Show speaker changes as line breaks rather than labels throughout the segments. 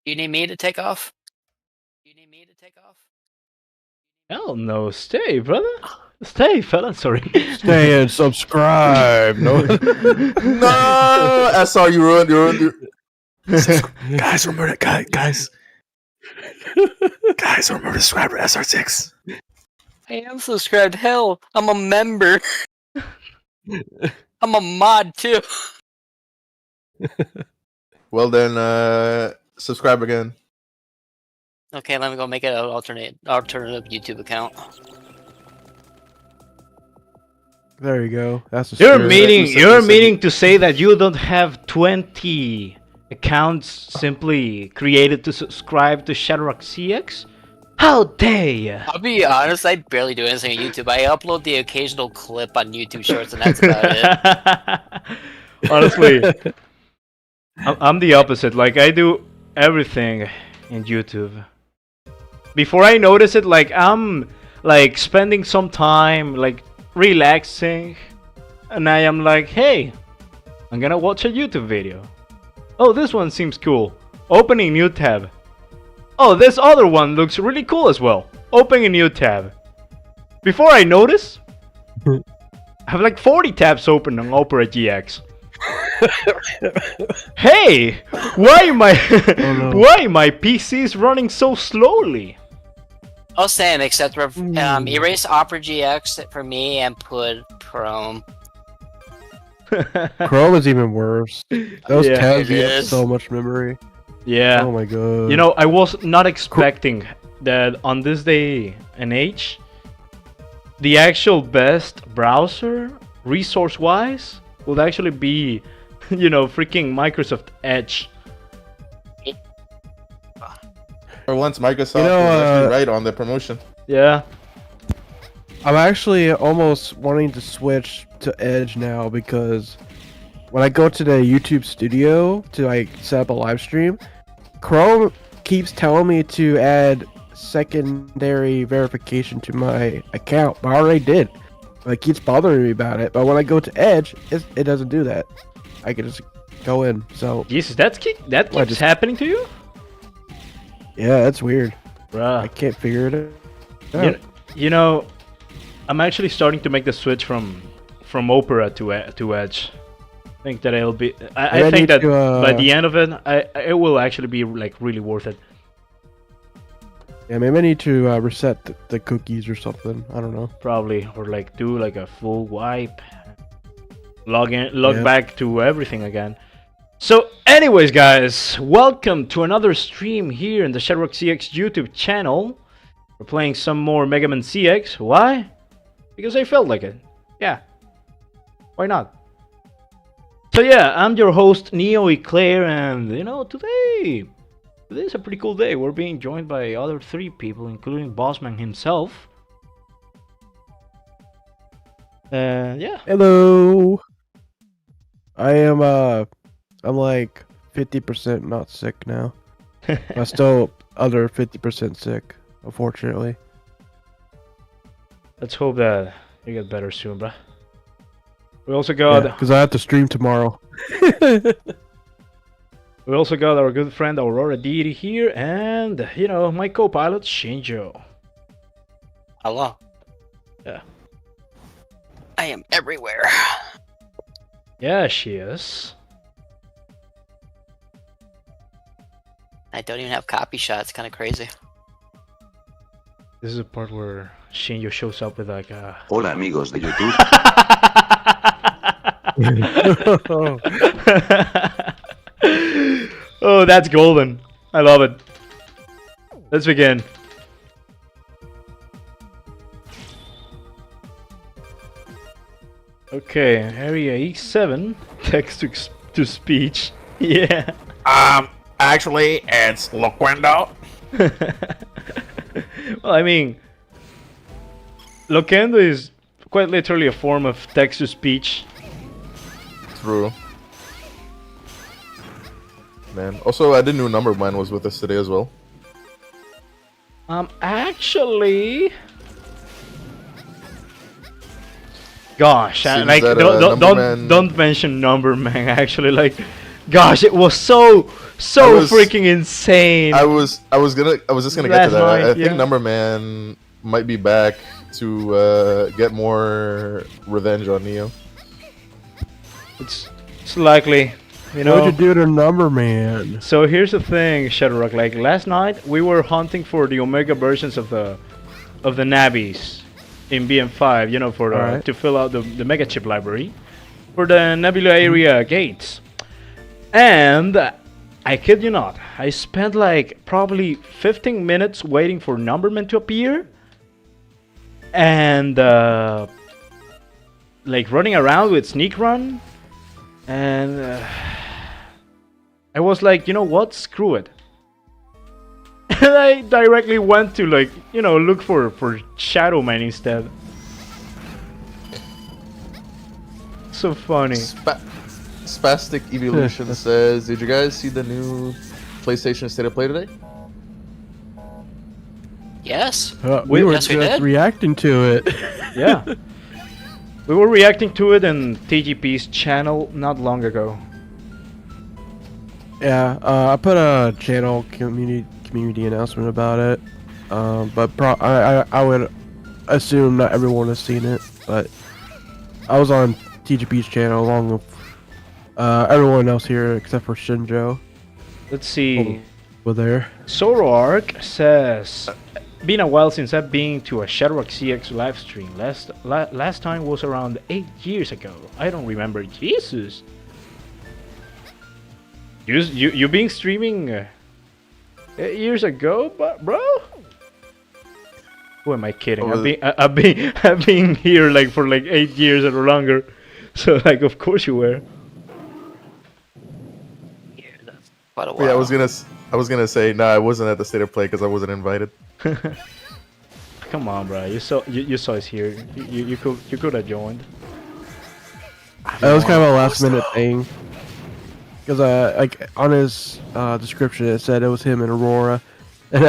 You need me to take off?
Hell no, stay, brother. Stay, fella. Sorry.
Stay and subscribe. No,
No, SR, you ruined.
guys, remember that, guys, remember to subscribe to SR6.
I am subscribed. Hell, I'm a member. I'm a mod too.
Well then, subscribe again.
Okay, let me go make it an alternative YouTube account.
There you go. That's
You're
spirit.
meaning to say that you don't have 20 accounts simply created to subscribe to ShadowRockZX? How dare you?
I'll be honest, I barely do anything on YouTube. I upload the occasional clip on YouTube Shorts, and that's about it.
Honestly, I'm the opposite. Like, I do everything in YouTube. Before I notice it, like, I'm like spending some time like relaxing, and I am like, hey, I'm gonna watch a YouTube video. Oh, this one seems cool. Opening new tab. Oh, this other one looks really cool as well. Opening a new tab. Before I notice, I have like 40 tabs open on Opera GX. Hey, why my PC is running so slowly?
Oh, same, except erase Opera GX for me and put Chrome.
Chrome is even worse. Those
Yeah,
tabs
it
eat
is.
so much memory.
Yeah.
Oh my god.
You know, I was not expecting that on this day and age, the actual best browser, resource-wise, would actually be, you know, freaking Microsoft Edge.
For once, Microsoft
You know,
was actually right on the promotion.
Yeah.
I'm actually almost wanting to switch to Edge now because when I go to the YouTube studio to like set up a live stream, Chrome keeps telling me to add secondary verification to my account, but I already did. Like, it keeps bothering me about it, but when I go to Edge, it doesn't do that. I can just go in. So
Jesus, that keeps happening to you?
yeah, that's weird.
Bruh.
I can't figure it out.
You know, I'm actually starting to make the switch from Opera to Edge. I think that it'll be. I think that by the end of it, it will actually be like really worth it.
Yeah, maybe I need to reset the cookies or something. I don't know.
Probably, or like do like a full wipe, log
Yeah.
back to everything again. So, anyways, guys, welcome to another stream here in the ShadowRockZX YouTube channel. We're playing some more Mega Man CX. Why? Because I felt like it. Yeah. Why not? So yeah, I'm your host Neo Eclair, and you know, today's a pretty cool day. We're being joined by other 3 people, including Bossman himself. Yeah.
Hello. I'm like 50% not sick now. I'm still other 50% sick, unfortunately.
Let's hope that you get better soon, bruh. We also got
Because I have to stream tomorrow.
we also got our good friend Aurora Deity here, and you know, my co-pilot Shinjo.
Hello.
Yeah.
I am everywhere.
Yeah, she is.
I don't even have copy shots. Kind of crazy.
This is a part where Shinjo shows up with like a.
Hola amigos de YouTube.
Oh, that's golden. I love it. Let's begin. Okay, area E7, text to speech. Yeah.
Actually, it's Loquendo.
Well, I mean, Loquendo is quite literally a form of text to speech.
True. Man. Also, I didn't know number mine was with us today as well.
Actually, gosh,
Seems
like
that,
don't
Numberman-
don't mention Numberman. Actually, like Gosh, it was so
was-
freaking insane.
I was just gonna get
Last
to that.
night,
I think
yeah.
Numberman might be back to get more revenge on Neo.
It's likely, you know.
What'd you do to Number Man?
So here's the thing, ShadowRock. Like last night, we were hunting for the Omega versions of the Nabis in BM5. You know, for
Alright.
to fill out the Mega Chip library for the Nebula area gates. And I kid you not, I spent like probably 15 minutes waiting for Numberman to appear, and like running around with Sneak Run, and I was like, you know what, screw it. And I directly went to, like, you know, look for Shadow Man instead. So funny.
Spastic Evolution says, "Did you guys see the new PlayStation State of Play today?"
Yes.
We were
yes, we
just
did.
reacting to it.
Yeah. We were reacting to it in TGP's channel not long ago.
Yeah, I put a channel community announcement about it. But I would assume not everyone has seen it. But I was on TGP's channel along with everyone else here except for Shinjo.
Let's see.
Were there?
ShadowRock says, been a while since I've been to a ShadowRockZX live stream. Last time was around 8 years ago. I don't remember. Jesus. You been streaming 8 years ago, bro? Who am I kidding? I've been here like for like 8 years or longer. So like, of course you were.
Yeah, that's quite a while.
Yeah, I was gonna say, nah, I wasn't at the State of Play because I wasn't invited.
Come on, bro. You saw us here. You could have joined.
That was kind of a last minute thing. Because like on his description it said it was him and Aurora, and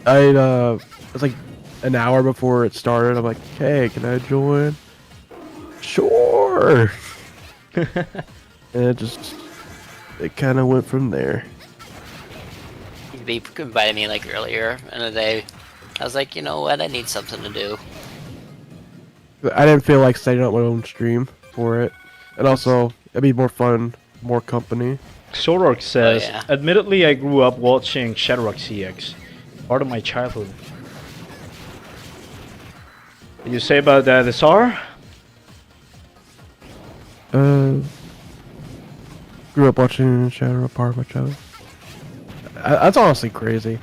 it's like an hour before it started. I'm like, hey, can I join? Sure. And it kind of went from there.
He invited me like earlier in the day. I was like, you know what? I need something to do.
I didn't feel like setting up my own stream for it, and also it'd be more fun, more company.
ShadowRock says,
Oh, yeah.
admittedly I grew up watching ShadowRockZX. Part of my childhood. Did you say about the SAR?
Grew up watching Shadow Part of my childhood. That's honestly crazy.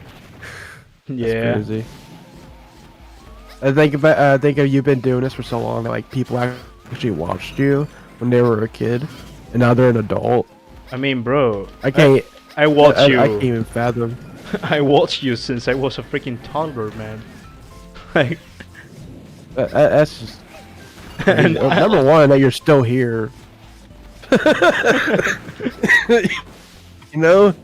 Yeah.
That's crazy. I think you've been doing this for so long that like people actually watched you when they were a kid, and now they're an adult.
I mean, bro.
I can't.
I watched you.
I can't even fathom.
I watched you since I was a freaking toddler, man. Like,
That's just. I mean, number one, that you're still here. You know.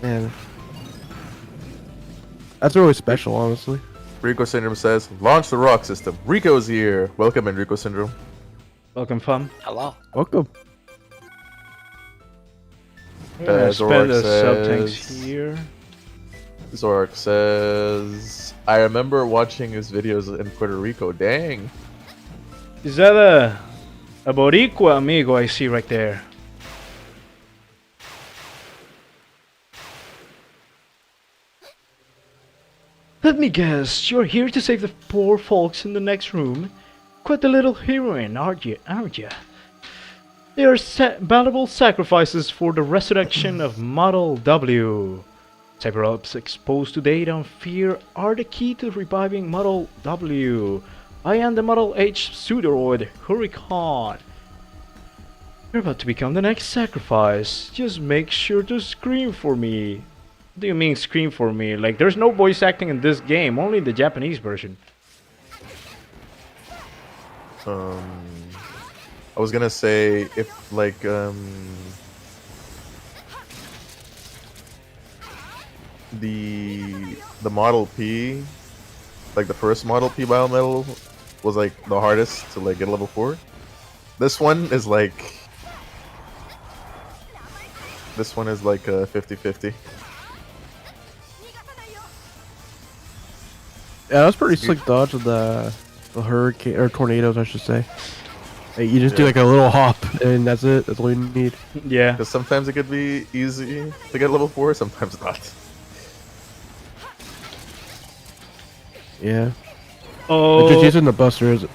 Man. That's really special, honestly.
Rico Syndrome says, "Launch the rock system. Rico's here. Welcome, Enrico Syndrome."
welcome, fam.
Hello.
Welcome.
Yeah, spend the sub tanks
says-
here.
Zorak says, "I remember watching his videos in Puerto Rico. Dang."
Is that a Boricua amigo I see right there? Let me guess, you're here to save the poor folks in the next room. Quite a little heroine, aren't you? They are valuable sacrifices for the resurrection of Model W. Cyber-Ops exposed to data on fear are the key to reviving Model W. I am the Model H pseudoroid Hurricane. You're about to become the next sacrifice. Just make sure to scream for me. What do you mean scream for me? Like, there's no voice acting in this game, only the Japanese version.
I was gonna say, if like the Model P, like the first Model P biometal was like the hardest to like get level 4. This one is like This one is like a 50-50.
Yeah, that was pretty slick dodge of the hurricane or tornadoes, I should say. Like, you just do
Yeah.
like a little hop, and that's it. That's all you need.
Yeah.
Because sometimes it could be easy to get level 4, sometimes not.
Yeah.
Oh.
But just using the buster is a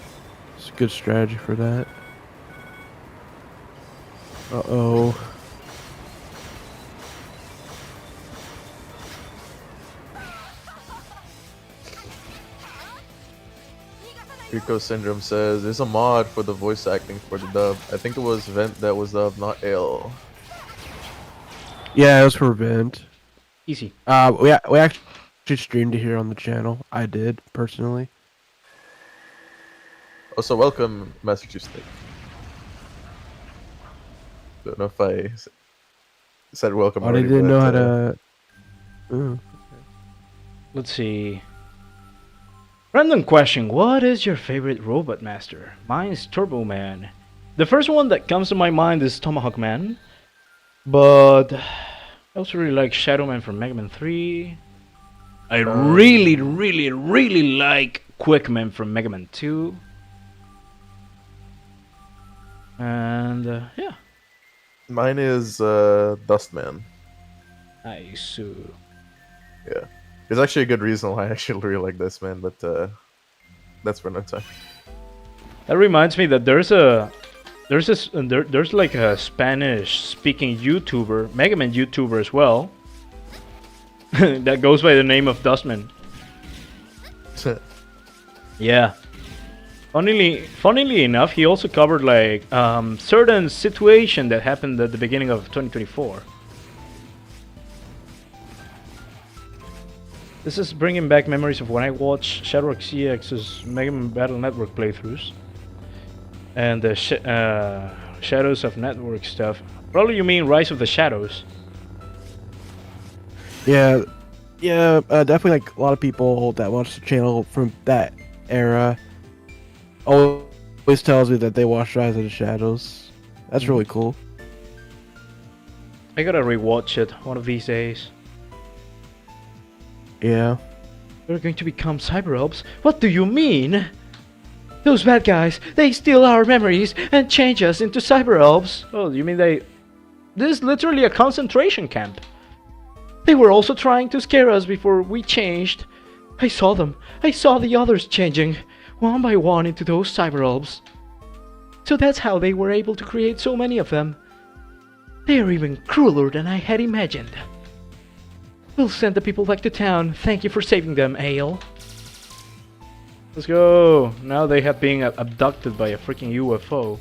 good strategy for that. Uh-oh.
Rico Syndrome says, there's a mod for the voice acting for the dub. I think it was Vent that was dubbed, not Ale.
Yeah, it was for Vent.
Easy.
We actually streamed it here on the channel. I did, personally.
Also, welcome, Massachusetts. Don't know if I said welcome
Oh, they
already,
didn't know how
but,
to... Ooh.
Let's see. Random question. What is your favorite Robot Master? Mine's Turbo Man. The first one that comes to my mind is Tomahawk Man. But I also really like Shadow Man from Mega Man 3. I really like Quickman from Mega Man 2. And yeah.
Mine is Dustman.
Nice.
Yeah. There's actually a good reason why I actually really like this, man, but that's for another time.
That reminds me that there's like a Spanish-speaking YouTuber, Mega Man YouTuber as well, that goes by the name of Dustman. Yeah. Funnily enough, he also covered like certain situation that happened at the beginning of 2024. This is bringing back memories of when I watched ShadowRockZX's Mega Man Battle Network playthroughs and the Shadows of Network stuff. Probably you mean Rise of the Shadows.
Yeah, definitely like a lot of people that watch the channel from that era always tells me that they watched Rise of the Shadows. That's really cool.
I gotta rewatch it one of these days.
Yeah.
They're going to become cyber elves? What do you mean? Those bad guys, they steal our memories and change us into cyber elves. Oh, you mean they... This is literally a concentration camp. They were also trying to scare us before we changed. I saw them. I saw the others changing, one by one, into those cyber elves. So that's how they were able to create so many of them. They are even crueler than I had imagined. We'll send the people back to town. Thank you for saving them, Ale. Let's go. Now they have been abducted by a freaking UFO.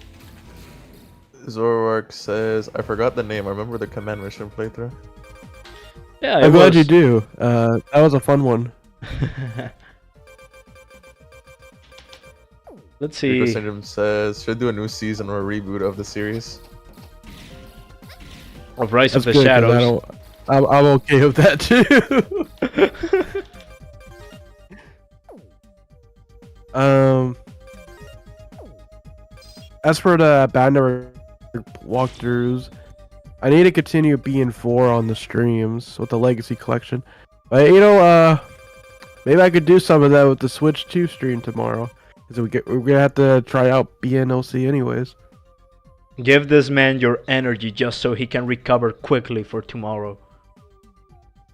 Zoroark says, I forgot the name. I remember the command mission playthrough.
Yeah,
I'm glad you do. That was a fun one.
Let's
Rico
see.
Syndrome says, should do a new season or a reboot of the series.
Of Rise of the
That's good, 'cause
Shadows.
I'm okay with that too. As for the Banner walkthroughs, I need to continue being 4 on the streams with the Legacy Collection. But you know, maybe I could do some of that with the Switch 2 stream tomorrow. Because we're gonna have to try out BNLC anyways.
Give this man your energy just so he can recover quickly for tomorrow.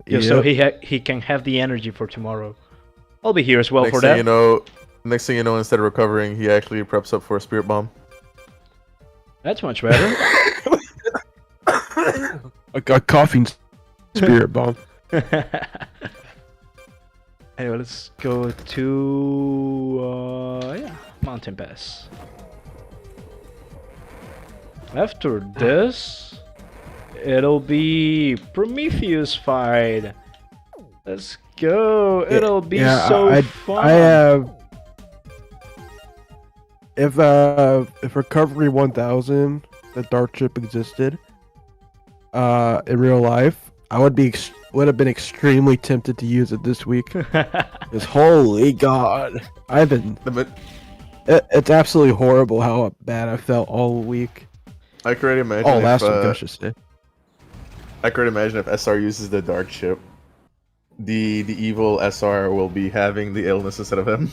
Just so he can have the energy for tomorrow. I'll be here as well for that.
Next thing you know, instead of recovering, he actually preps up for a spirit bomb.
That's much better.
a coughing spirit bomb.
Anyway, let's go to Mountain Pass. After this, it'll be Prometheus fight. Let's go. It'll be so fun.
If Recovery 1000, the Dark Ship, existed, in real life, I would have been extremely tempted to use it this week. Because holy god, it's absolutely horrible how bad I felt all week.
I can already imagine.
Oh, last week I should say.
I could imagine if SR uses the dark chip, the evil SR will be having the illness instead of him.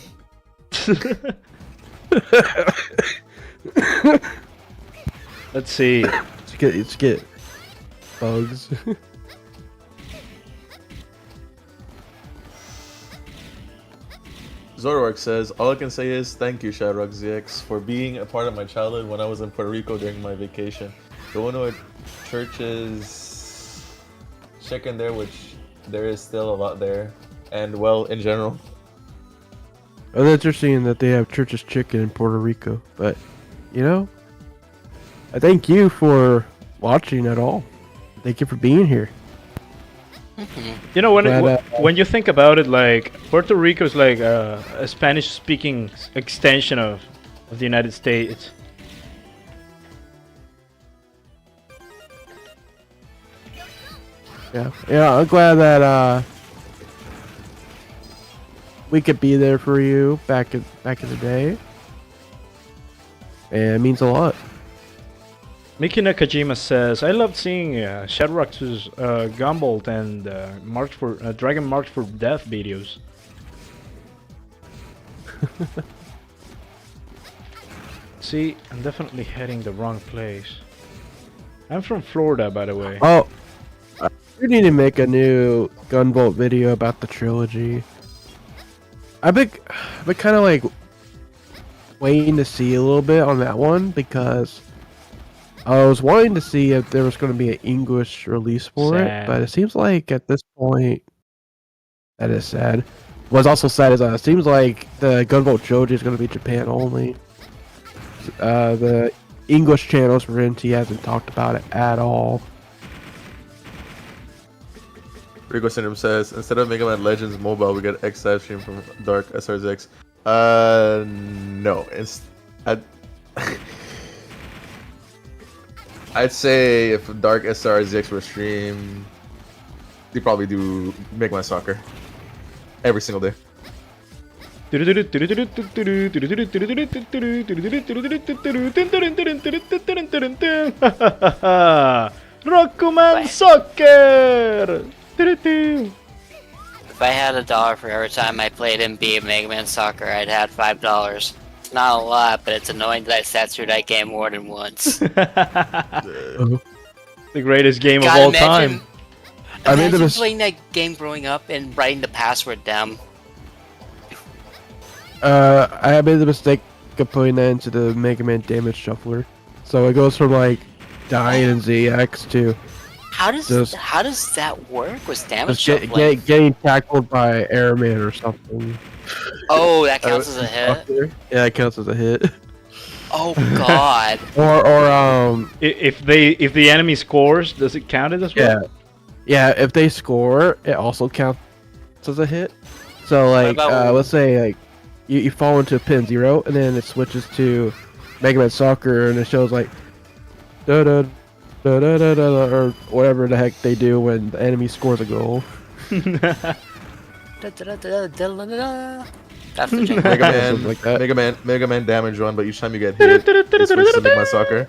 Let's see.
Let's get bugs.
Zoroark says, all I can say is thank you, ShadowRockZX, for being a part of my childhood when I was in Puerto Rico during my vacation. Going to a church's chicken there, which there is still a lot there, and well, in general.
Oh, that's interesting that they have Church's Chicken in Puerto Rico. But, you know, I thank you for watching at all. Thank you for being here.
You know,
But,
when you think about it, like Puerto Rico is like a Spanish-speaking extension of the United States.
Yeah, I'm glad that we could be there for you back in the day. And it means a lot.
Miki Nakajima says, I loved seeing ShadowRock's Gumball and Dragon March for Death videos. See, I'm definitely heading the wrong place. I'm from Florida, by the way.
Oh, you need to make a new Gunvolt video about the trilogy. I've been kind of like waiting to see a little bit on that one because I was wanting to see if there was going to be an English release for
Sad.
it, but it seems like at this point that is sad. What's also sad is it seems like the Gunvolt trilogy is going to be Japan only. The English channels for NT hasn't talked about it at all.
Rico Syndrome says, instead of Mega Man Legends Mobile, we get X live stream from Dark SRZX. No. I'd say if Dark SRZX were streamed, they probably do Mega Man Soccer every single day.
Rockman Soccer!
If I had $1 for every time I played NBA Mega Man Soccer, I'd had $5. It's not a lot, but it's annoying that I sat through that game more than once.
The greatest game of
God,
all
imagine-
time.
I made the
Imagine
mis-
playing that game growing up and writing the password down.
I made the mistake of putting that into the Mega Man Damage Shuffler. So it goes from like dying in ZX to
How does
Just-
that work with damage
just
shuffling?
getting tackled by Airman or something.
Oh, that counts as a hit.
Yeah, it counts as a hit.
Oh God.
Or
If the enemy scores, does it count it as well?
yeah, if they score, it also counts as a hit. So like,
about-
let's say like you fall into pin 0, and then it switches to Mega Man Soccer, and it shows like da da da da da da, or whatever the heck they do when the enemy scores a goal.
That's the jingle.
Mega
Something
Man,
like that.
Mega Man damage run, but each time you get hit, it switches to Mega Man Soccer.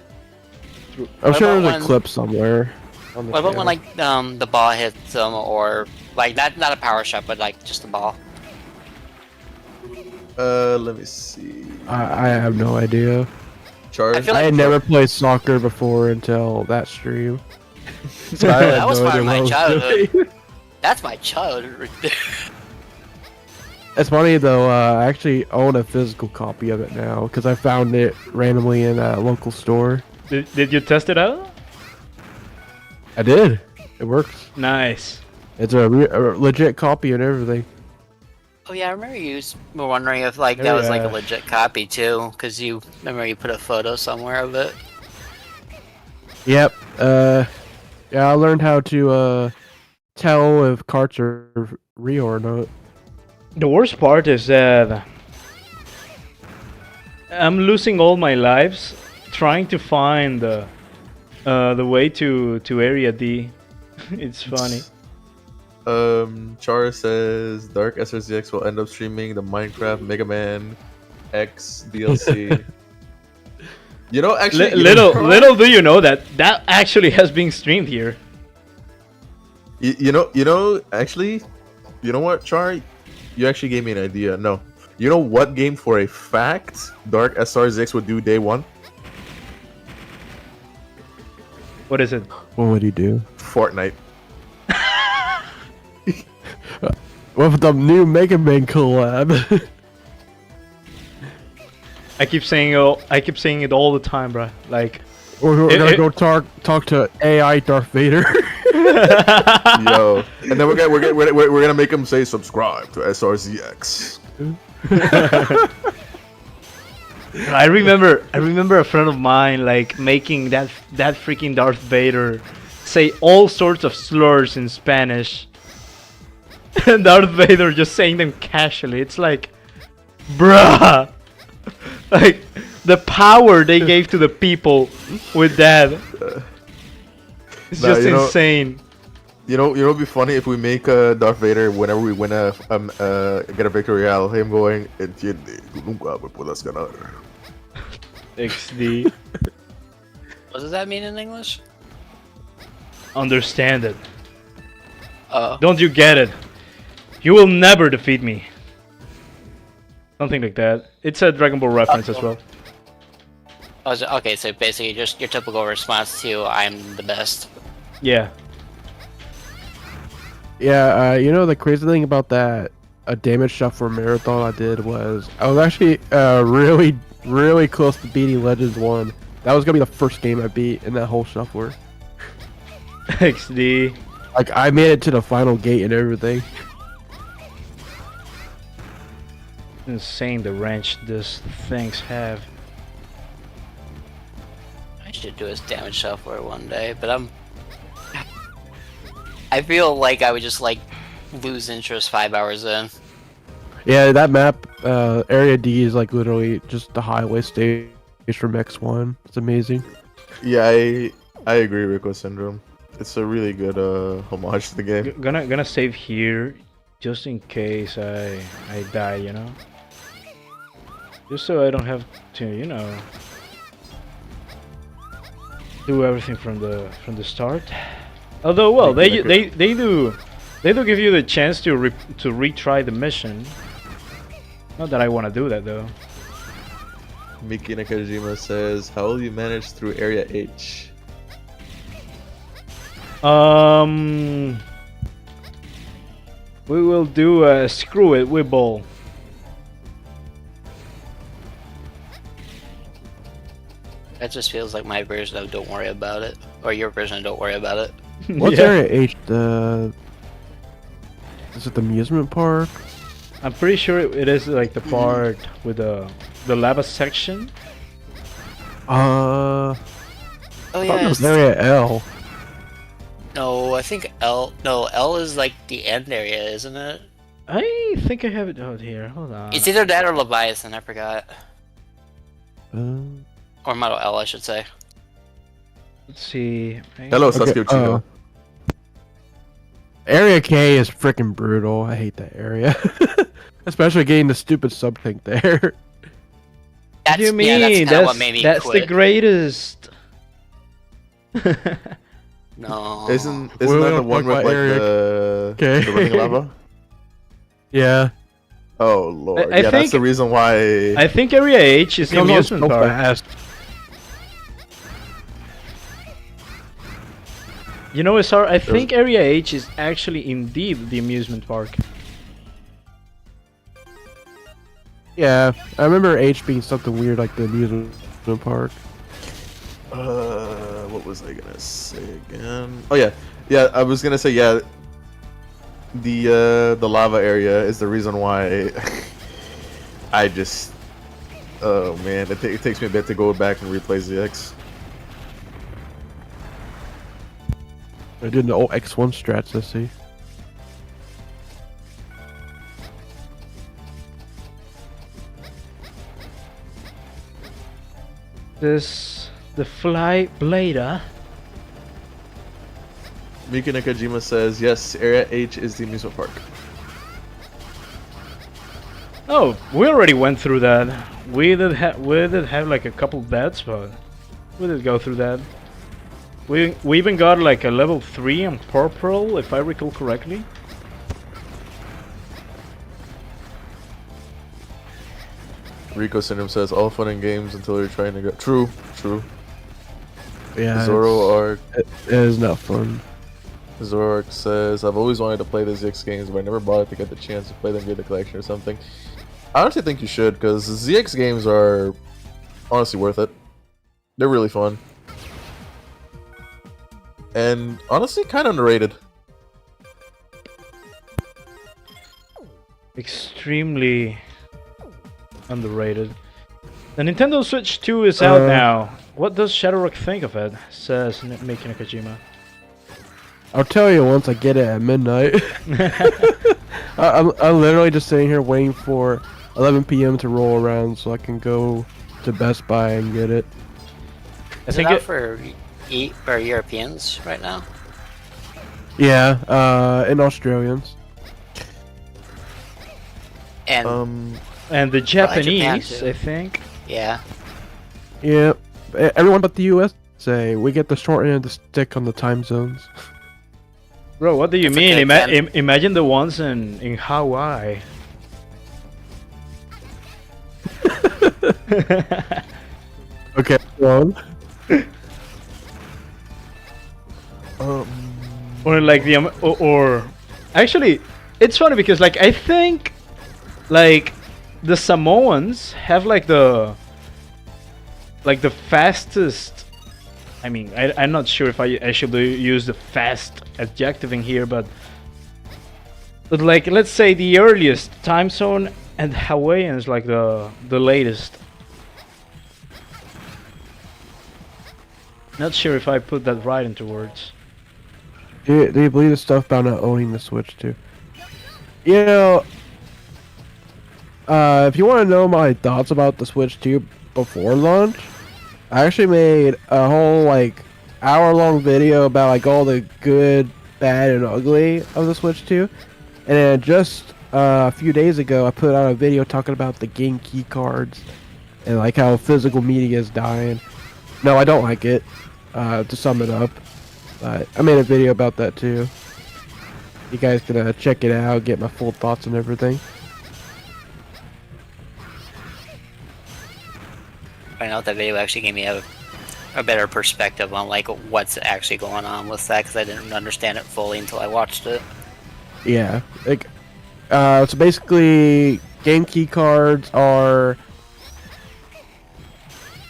I'm
What
sure
about
there's a
when-
clip somewhere. On the
What about when
channel.
like the ball hits them, or like not a power shot, but like just a ball?
Let me see.
I have no idea.
Charge.
I feel
I
like
had never played soccer before until that stream. So I
That
had
was
no
part of
idea
my
what I was
childhood.
doing.
That's my childhood right there.
It's funny though. I actually own a physical copy of it now because I found it randomly in a local store.
Did you test it out?
I did. It works.
Nice.
It's a legit copy and everything.
Oh yeah, I remember you were wondering if like
Oh,
that was like a
yeah.
legit copy too, because you remember you put a photo somewhere of it.
Yep. Yeah, I learned how to tell if carts are real or not.
The worst part is that I'm losing all my lives trying to find the way to Area D. It's funny.
Char says Dark SRZX will end up streaming the Minecraft Mega Man X DLC. You know, actually,
Little do you know that actually has been streamed here.
Actually, you know what, Char? You actually gave me an idea. No. You know what game for a fact Dark SRZX would do day one?
What is it?
What would he do?
Fortnite.
With the new Mega Man collab.
I keep saying it all the time, bro. Like,
We're gonna go talk to AI Darth Vader.
Yo, and then we're gonna make him say subscribe to SRZX.
I remember a friend of mine like making that freaking Darth Vader say all sorts of slurs in Spanish, and Darth Vader just saying them casually. It's like, bruh, like the power they gave to the people with that. It's just insane.
You know, it'd be funny if we make Darth Vader whenever we win get a victory royale. Him going, "Entiende, tú nunca me puedes ganar."
XD.
What does that mean in English?
Understand it.
Oh.
Don't you get it? You will never defeat me. Something like that. It's a Dragon Ball reference as well.
Okay, so basically just your typical response to "I'm the best."
Yeah.
Yeah, you know the crazy thing about that damage shuffle marathon I did was I was actually really close to beating Legends 1. That was gonna be the first game I beat in that whole shuffler.
XD.
Like I made it to the final gate and everything.
Insane the range these things have.
I should do a damage shuffler one day, but I feel like I would just like lose interest 5 hours in.
Yeah, that map, Area D is like literally just the highway stage from X1. It's amazing.
Yeah, I agree, Rico Syndrome. It's a really good homage to the game.
Gonna save here, just in case I die, you know. Just so I don't have to, you know, do everything from the start. Although, well, they do give you the chance to retry the mission. Not that I want to do that though.
Miki Nakajima says, "How will you manage through Area H?"
We will do a screw it, we ball.
That just feels like my version of "Don't worry about it," or your version of "Don't worry about it."
What's
Yeah.
Area H? Is it the amusement park?
I'm pretty sure it is like the part with the lava section.
Oh
It
yeah.
was Area L.
No, I think L. No, L is like the end area, isn't it?
I think I have it out here. Hold on.
It's either that or Leviathan. I forgot.
Uh,
Or Model L, I should say.
Let's see.
Hello,
Okay,
Sasuke Uchino.
Area K is freaking brutal. I hate that area. Especially getting the stupid sub tank there.
What do you mean?
Yeah, that's kinda what made me
that's the
quit.
greatest.
No.
Isn't
We're
that
gonna
the one
talk
with
about
like
Area
the running lava?
Yeah.
Oh lord,
I
yeah, that's
think-
the reason why.
I think Area H is the
Comes on
amusement
so
park.
fast.
You know, SR, I think Area H is actually indeed the amusement park.
Yeah, I remember H being something weird like the amusement park.
What was I gonna say again? Oh yeah, I was gonna say yeah. The lava area is the reason why I just. Oh man, it takes me a bit to go back and replay ZX.
I did the old X1 strats, I see.
The Fly Blader.
Miki Nakajima says yes. Area H is the amusement park.
Oh, we already went through that. We did have like a couple deaths, but we did go through that. We even got like a level 3 on purple, if I recall correctly.
Rico Syndrome says all fun and games until you're trying to go. True, true.
Yeah,
Zoroark.
it is not fun.
Zoroark says, I've always wanted to play the ZX games, but I never bothered to get the chance to play them via the collection or something. I honestly think you should, because the ZX games are honestly worth it. They're really fun. And honestly, kind of underrated.
Extremely underrated. The Nintendo Switch 2 is out now. What does ShadowRock think of it? Says Miki Nakajima.
I'll tell you once I get it at midnight. I'm literally just sitting here waiting for 11 p.m. to roll around so I can go to Best Buy and get it.
Is it out for Europeans right now?
Yeah, and Australians.
And
and the Japanese,
Japan
I think.
yeah.
Yeah, everyone but the USA. We get the short end of the stick on the time zones.
Bro, what do you
It's
mean?
okay,
Imagine the ones in Hawaii.
Okay, wrong.
Or like the or actually, it's funny because like I think like the Samoans have like the fastest. I mean, I'm not sure if I should use the fast adjective in here, but like let's say the earliest time zone and Hawaiian is like the latest. Not sure if I put that right into words.
Do you believe the stuff about not owning the Switch too? You know, if you want to know my thoughts about the Switch 2 before launch, I actually made a whole like hour-long video about like all the good, bad, and ugly of the Switch 2. And then just a few days ago, I put out a video talking about the game key cards and like how physical media is dying. No, I don't like it. To sum it up, but I made a video about that too. You guys can check it out, get my full thoughts and everything.
I know that video actually gave me a better perspective on like what's actually going on with that because I didn't understand it fully until I watched it.
Yeah, like so basically, game key cards are.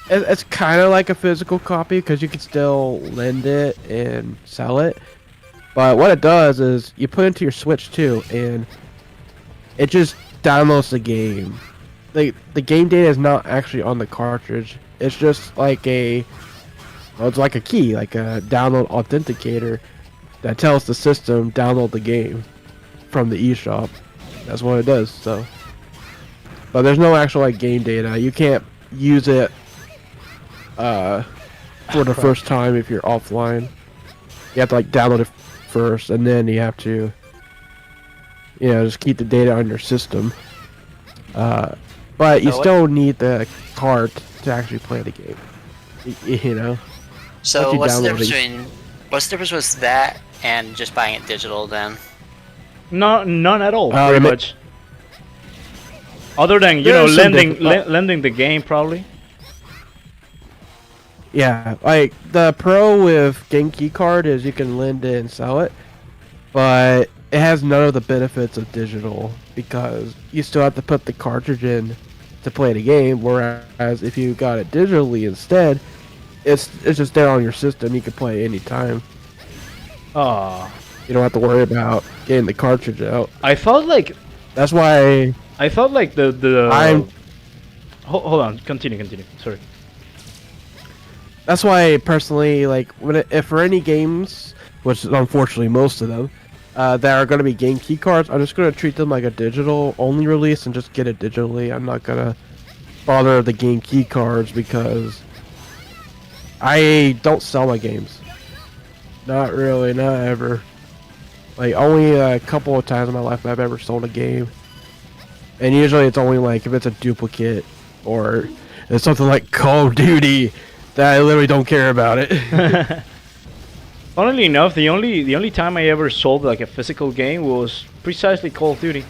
It's kind of like a physical copy because you can still lend it and sell it. But what it does is you put it into your Switch 2 and it just downloads the game. The game data is not actually on the cartridge. It's just like it's like a key, like a download authenticator that tells the system download the game from the eShop. That's what it does. So, but there's no actual like game data. You can't use it for the first time if you're offline. You have to like download it first, and then you have to, just keep the data on your system. But you still need the card to actually play the game. You know.
So what's the difference with that and just buying it digital then?
No, none at all, pretty much. Other than lending the game probably.
Yeah, like the pro with game key card is you can lend it and sell it, but it has none of the benefits of digital because you still have to put the cartridge in to play the game. Whereas if you got it digitally instead, it's just there on your system. You can play anytime.
Oh,
you don't have to worry about getting the cartridge out.
I thought like
that's why
I thought like the hold on, continue. Sorry.
That's why personally, like, if for any games, which is unfortunately most of them, that are going to be game key cards, I'm just going to treat them like a digital only release and just get it digitally. I'm not going to bother the game key cards because I don't sell my games. Not really, not ever. Like, only a couple of times in my life I've ever sold a game. And usually it's only like if it's a duplicate or it's something like Call of Duty. That I literally don't care about it.
Funnily enough, the only time I ever sold like a physical game was precisely Call of Duty.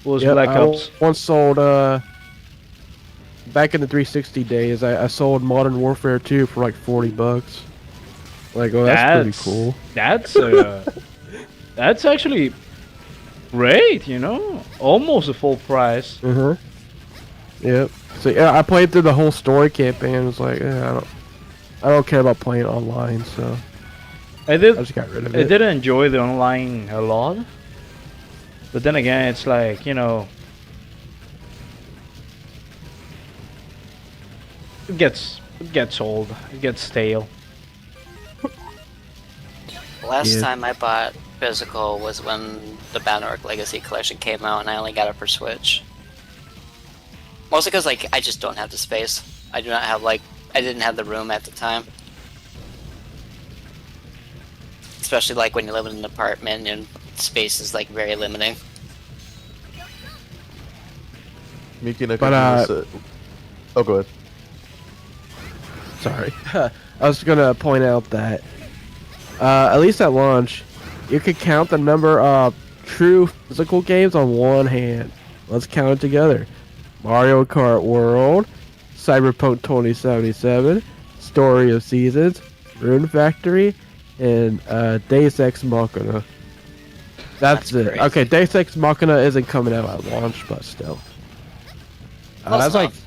Was
Yep,
Black
I
Ops.
once sold back in the 360 days. I sold Modern Warfare 2 for like $40. Like, oh, that's pretty cool.
That's actually great, you know, almost a full price.
Yep. So yeah, I played through the whole story campaign. It was like, I don't care about playing online, so
I
I
did
just got rid of
I
it.
did enjoy the online a lot, but then again, it's like, you know, it gets old, it gets stale.
Last
Yeah.
time I bought physical was when the Bannerk Legacy Collection came out, and I only got it for Switch. Mostly because, like, I just don't have the space. I do not have, like, I didn't have the room at the time. Especially, like, when you live in an apartment and space is, like, very limiting.
Miki Nakajima
But,
said... Oh, go ahead.
Sorry. I was gonna point out that at least at launch, you could count the number of true physical games on one hand. Let's count it together. Mario Kart World, Cyberpunk 2077, Story of Seasons, Rune Factory, and Deus Ex Machina. That's it.
crazy.
Okay, Deus Ex Machina isn't coming out at launch, but still.
Close
That's like...
enough.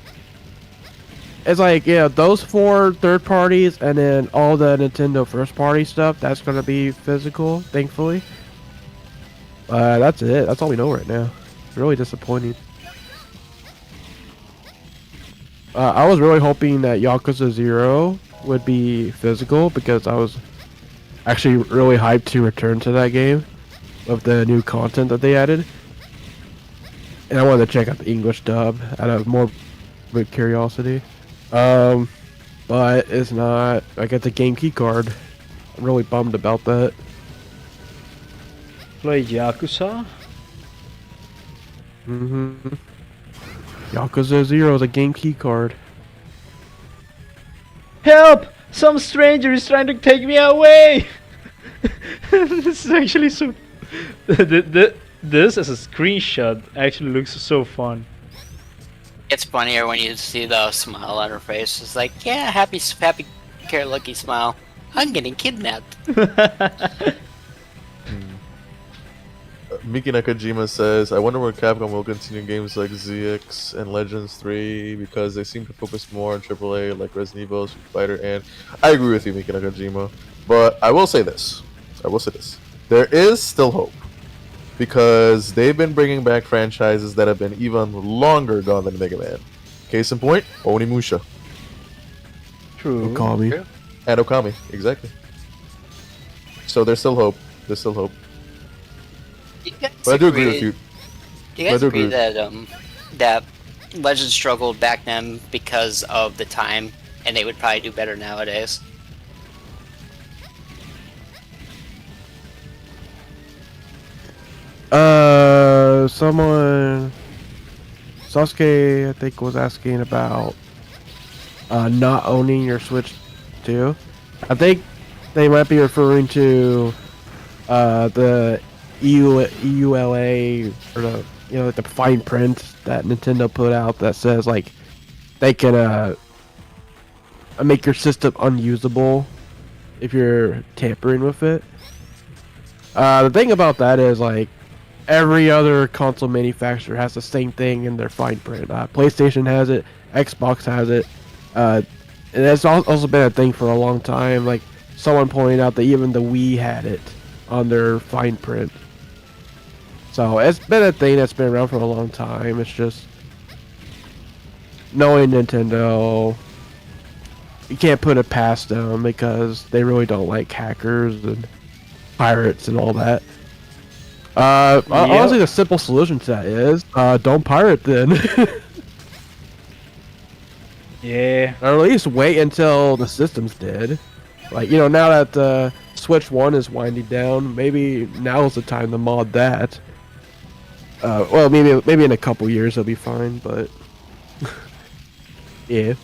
It's like, yeah, those 4 third parties and then all the Nintendo first party stuff, that's going to be physical, thankfully. That's it. That's all we know right now. Really disappointing. I was really hoping that Yakuza 0 would be physical because I was actually really hyped to return to that game of the new content that they added. And I wanted to check out the English dub out of more curiosity. But it's not. I got the game key card. I'm really bummed about that.
Play Yakuza.
Yakuza 0 is a game key card.
Help! Some stranger is trying to take me away! This is actually so... This as a screenshot actually looks so fun.
It's funnier when you see the smile on her face. It's like, yeah, happy, care-lucky smile. I'm getting kidnapped.
Miki Nakajima says, I wonder where Capcom will continue games like ZX and Legends 3 because they seem to focus more on AAA like Resident Evil, Street Fighter, and I agree with you, Miki Nakajima. But I will say this. There is still hope because they've been bringing back franchises that have been even longer gone than Mega Man. Case in point, Onimusha.
True.
Okami.
And Okami, exactly. So there's still hope.
You guys
But I do agree with you.
Do you guys
I do
agree
agree.
that Legends struggled back then because of the time, and they would probably do better nowadays?
Someone... Sasuke, I think, was asking about not owning your Switch 2. I think they might be referring to the EULA, or the, you know, like the fine print that Nintendo put out that says, like, they can make your system unusable if you're tampering with it. The thing about that is, like, every other console manufacturer has the same thing in their fine print. PlayStation has it, Xbox has it, and it's also been a thing for a long time. Like, someone pointed out that even the Wii had it on their fine print. So it's been a thing that's been around for a long time. It's just, knowing Nintendo, you can't put it past them because they really don't like hackers and pirates and all that. Honestly, the simple solution to that is don't pirate then.
Yeah.
Or at least wait until the system's dead. Like, you know, now that Switch 1 is winding down, maybe now is the time to mod that. Well, maybe in a couple years it'll be fine, but yeah.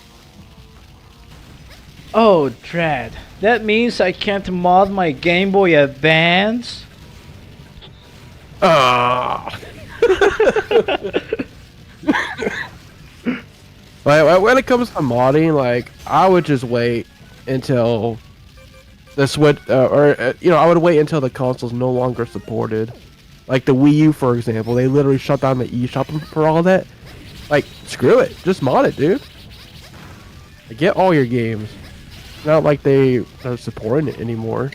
Oh, dread. That means I can't mod my Game Boy Advance?
Ah. Like, when it comes to modding, like I would just wait until the Switch, I would wait until the console's no longer supported. Like the Wii U, for example, they literally shut down the eShop for all that. Like, screw it, just mod it, dude. Like, get all your games. Not like they are supporting it anymore.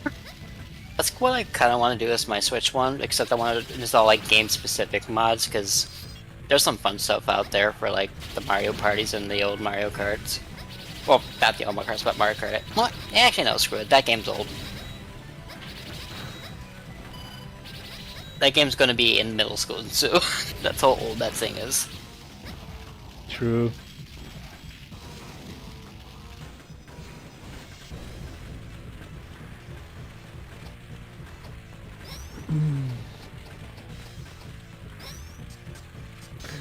That's what I kind of want to do with my Switch one, except I want to install like game-specific mods because there's some fun stuff out there for like the Mario parties and the old Mario Karts. Well, not the old Mario Karts, but Mario Kart. What? Actually, no, screw it. That game's old. That game's gonna be in middle school, so that's how old that thing is.
True.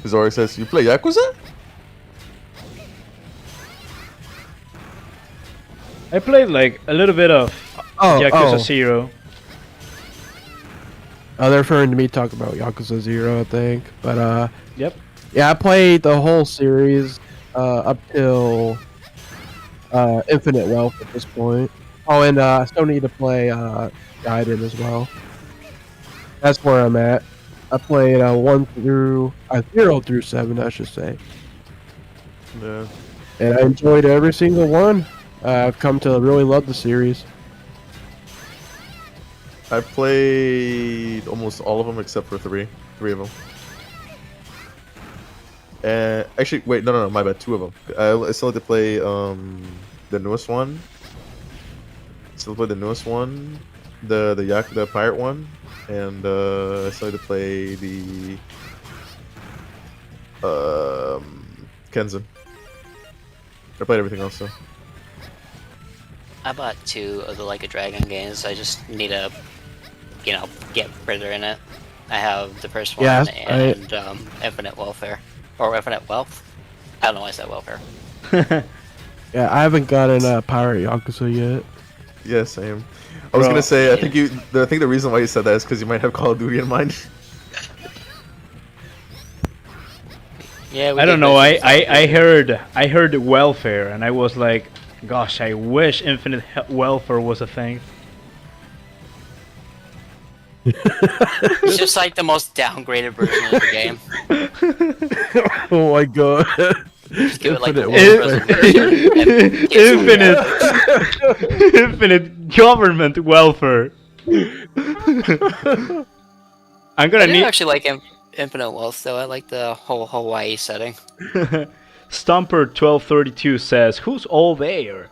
Zori says, "You play Yakuza?"
I played like a little bit of Yakuza 0.
They're referring to me talking about Yakuza 0, I think. But
Yep.
yeah, I played the whole series up till Infinite Wealth at this point. Oh, and I still need to play Gaiden as well. That's where I'm at. I played 0 through 7, I should say,
Yeah.
and I enjoyed every single one. I've come to really love the series.
I played almost all of them except for three of them. And actually, wait, no, my bad, 2 of them. I still like to play the newest one. Still play the newest one, the pirate one, and I still like to play the Kenzen. I played everything else though.
I bought 2 of the Like a Dragon games. I just need to, get further in it. I have the first one
Yeah,
and Infinite Welfare. Or Infinite Wealth. I don't know why I said Welfare.
Yeah, I haven't gotten Pirate Yakuza yet.
Yeah, same. I was
Bro.
gonna say, I think the reason why you said that is because you might have Call of Duty in mind.
Yeah, we
I don't
did
know.
mention
I heard welfare, and I was like, gosh, I wish Infinite Welfare was a thing.
It's just like the most downgraded version of the game.
Oh my god.
Just give it like the
Infinite
worst version.
Infinite government welfare. I'm
I
gonna
do
need.
actually like Infinite Wealth, though. I like the whole Hawaii setting.
Stumper1232 says, "Who's all there?"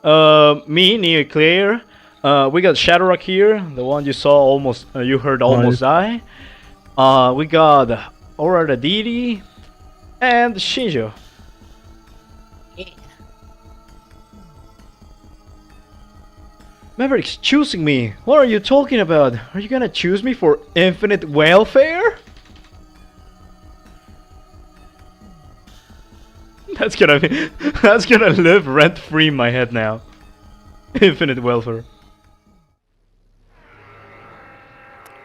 Me, Neo Claire. We got Shadowrock here, the one you saw almost, you heard almost die. We got Aura Didi and Shinjo. Maverick's choosing me. What are you talking about? Are you gonna choose me for infinite welfare? That's gonna live rent free in my head now. Infinite welfare.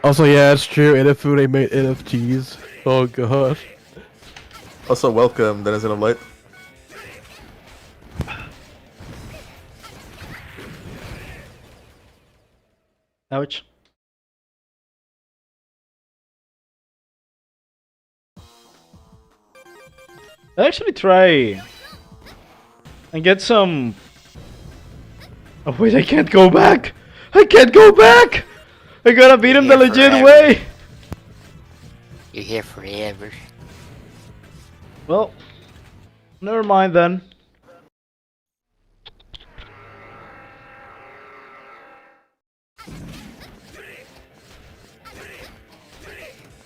Also, yeah, it's true. Inafune made NFTs. Oh god.
Also, welcome, Denizen of Light.
Ouch. I actually try and get some. Oh wait, I can't go back. I can't go back. I gotta beat him the
Here
legit
forever.
way.
You're here forever.
Well, never mind then.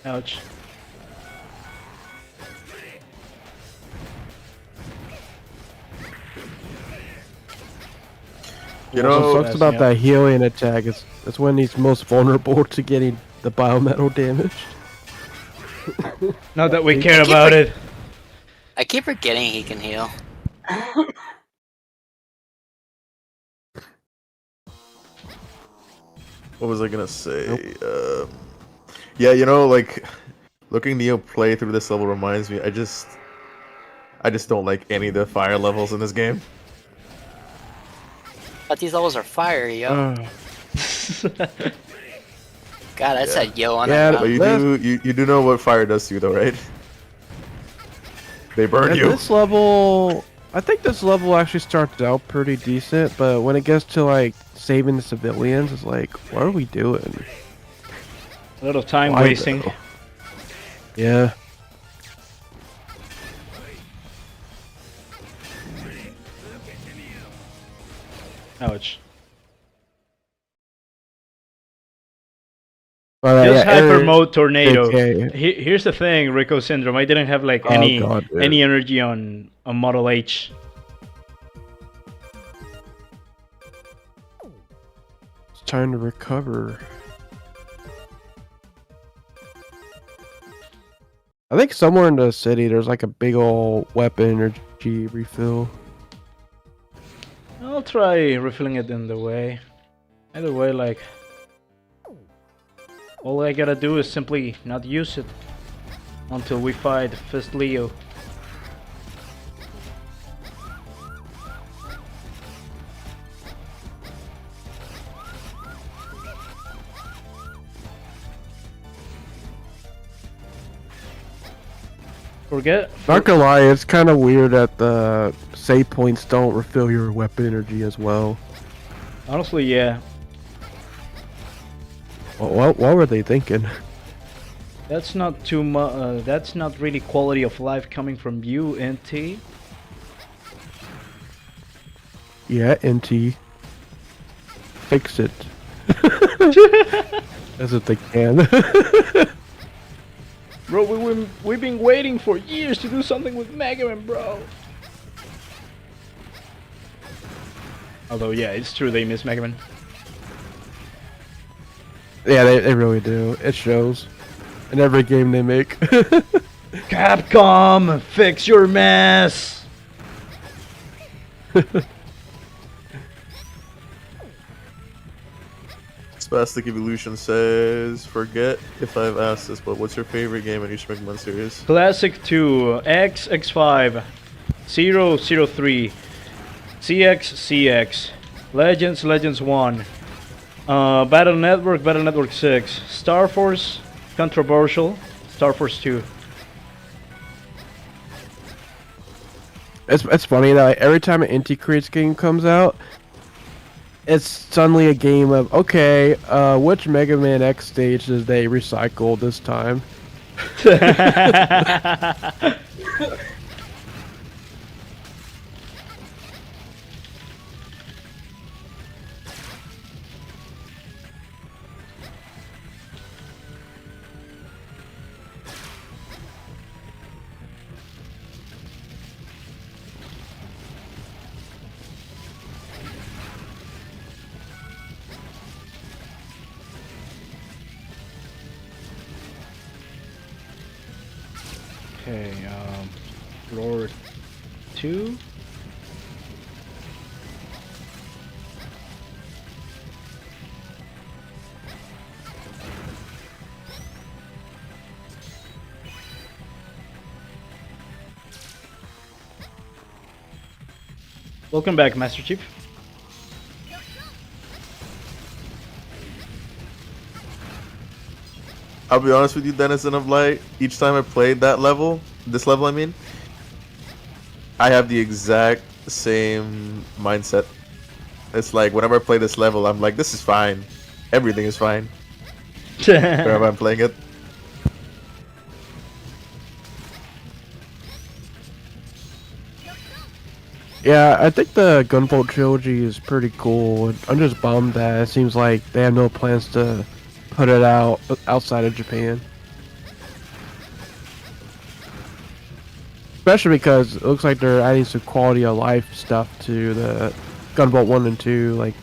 Ouch.
You
What
know,
sucks about that healing attack is that's when he's most vulnerable to getting the biometal damage.
Not that we care about it.
I keep forgetting he can heal.
What was I gonna say?
Nope.
Yeah, you know, like looking Neo play through this level reminds me. I just don't like any of the fire levels in this game.
But these levels are fiery, yo.
Uh,
God, I
Yeah.
said yo on
Yeah,
that
But
round.
you do know what fire does to you, though, right? They burn
at
you.
this level, I think this level actually starts out pretty decent, but when it gets to like saving the civilians, it's like, what are we doing?
A lot of time
Why
wasting.
though? Yeah.
Ouch.
But
Just
yeah,
hyper mode tornado.
okay.
Here's the thing, Rico Syndrome. I didn't have like
Oh, God, dude.
any energy on Model H.
It's time to recover. I think somewhere in the city there's like a big old weapon energy refill.
I'll try refilling it in the way. Either way, like all I gotta do is simply not use it until we fight Fist Leo. Forget.
Not gonna lie, it's kind of weird that the save points don't refill your weapon energy as well.
Honestly, yeah.
What were they thinking?
That's not too much. That's not really quality of life coming from you, NT.
Yeah, NT. Fix it. As if they can.
Bro, we've been waiting for years to do something with Mega Man, bro. Although, yeah, it's true they miss Mega Man.
Yeah, they really do. It shows. In every game they make.
Capcom, fix your mess.
Spastic Evolution says, forget if I've asked this, but what's your favorite game in each Mega Man series?
Classic 2, X, X5, 003, CX, CX, Legends, Legends 1, Battle Network 6, Star Force, controversial, Star Force 2.
It's funny that every time an NT Creates game comes out, it's suddenly a game of, okay, which Mega Man X stage did they recycle this time?
Okay, floor 2. Welcome back, Master Chief.
I'll be honest with you, Denizen of Light. Each time I played that level, this level I mean, I have the exact same mindset. It's like whenever I play this level, I'm like, this is fine. Everything is fine. Whenever I'm playing it.
Yeah, I think the Gunvolt trilogy is pretty cool. I'm just bummed that it seems like they have no plans to put it out outside of Japan. Especially because it looks like they're adding some quality of life stuff to the Gunvolt 1 and 2. Like,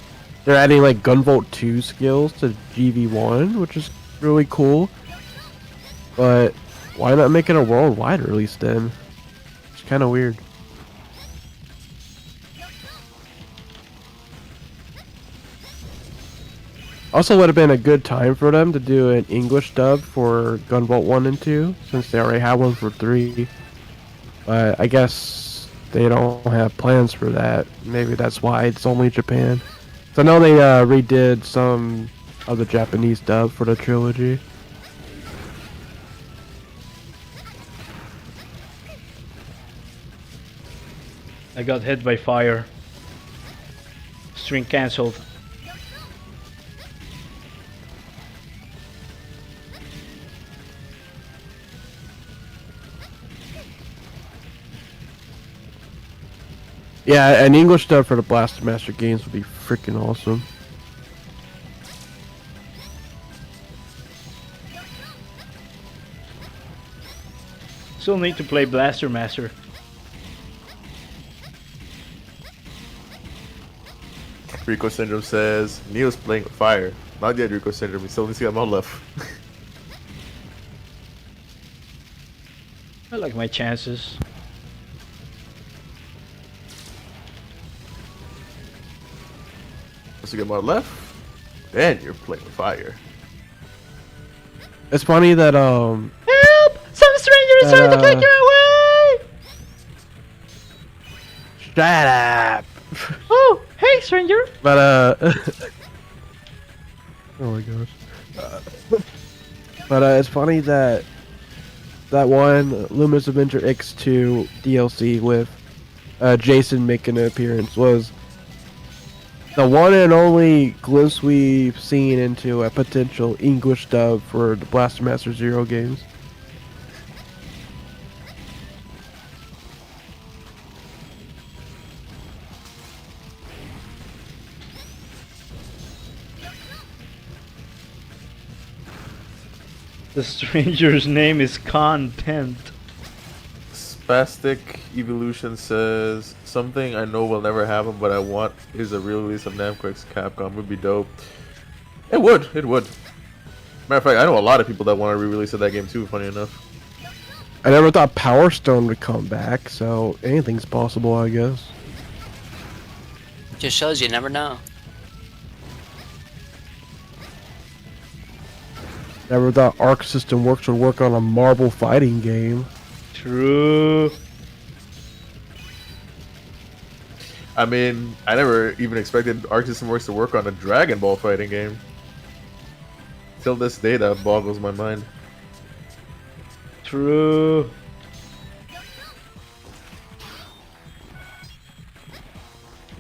they're adding like Gunvolt 2 skills to GV1, which is really cool. But why not make it a worldwide release then? It's kind of weird. Also, would have been a good time for them to do an English dub for Gunvolt 1 and 2, since they already have one for 3. But I guess they don't have plans for that. Maybe that's why it's only Japan. So I know they redid some of the Japanese dub for the trilogy.
I got hit by fire. String cancelled.
Yeah, an English dub for the Blaster Master games would be freaking awesome.
Still need to play Blaster Master.
Rico Syndrome says Neo's playing with fire. Not yet, Rico Syndrome. We still need to get more left.
I like my chances.
Once you get more left, then you're playing with fire.
It's funny that
Help! Some stranger is trying to take you away!
shut up.
Oh, hey stranger!
But oh my gosh. But it's funny that that one Luminous Avenger X2 DLC with Jason making an appearance was the one and only glimpse we've seen into a potential English dub for the Blaster Master Zero games.
The stranger's name is Content.
Spastic Evolution says something I know will never happen, but I want is a real release of Namco x Capcom. Would be dope. It would. It would. Matter of fact, I know a lot of people that want a re-release of that game too. Funny enough.
I never thought Power Stone would come back, so anything's possible, I guess.
Just shows you never know.
Never thought Arc System Works would work on a marble fighting game.
True.
I mean, I never even expected Arc System Works to work on a Dragon Ball fighting game. Till this day, that boggles my mind.
True.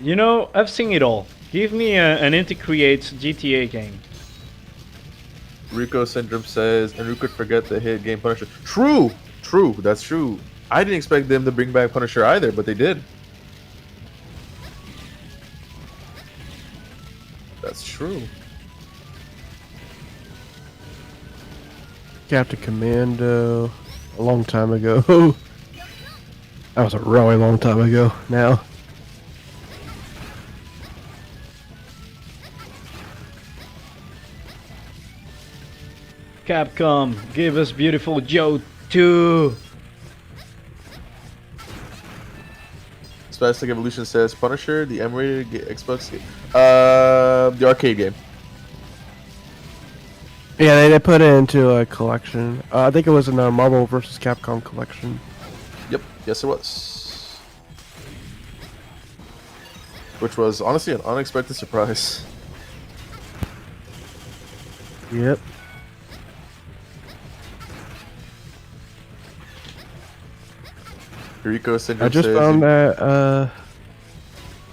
You know, I've seen it all. Give me an integrated GTA game.
Rico Syndrome says, and who could forget the hit game Punisher? True! True, that's true. I didn't expect them to bring back Punisher either, but they did. That's true.
Captain Commando, a long time ago. That was a really long time ago now.
Capcom, give us Beautiful Joe 2.
Spastic Evolution says Punisher, the M-rated Xbox game. The arcade game.
Yeah, they put it into a collection. I think it was in a Marvel vs. Capcom collection.
Yep, yes it was. Which was honestly an unexpected surprise.
Yep.
Rico Syndrome
I just
says
found that.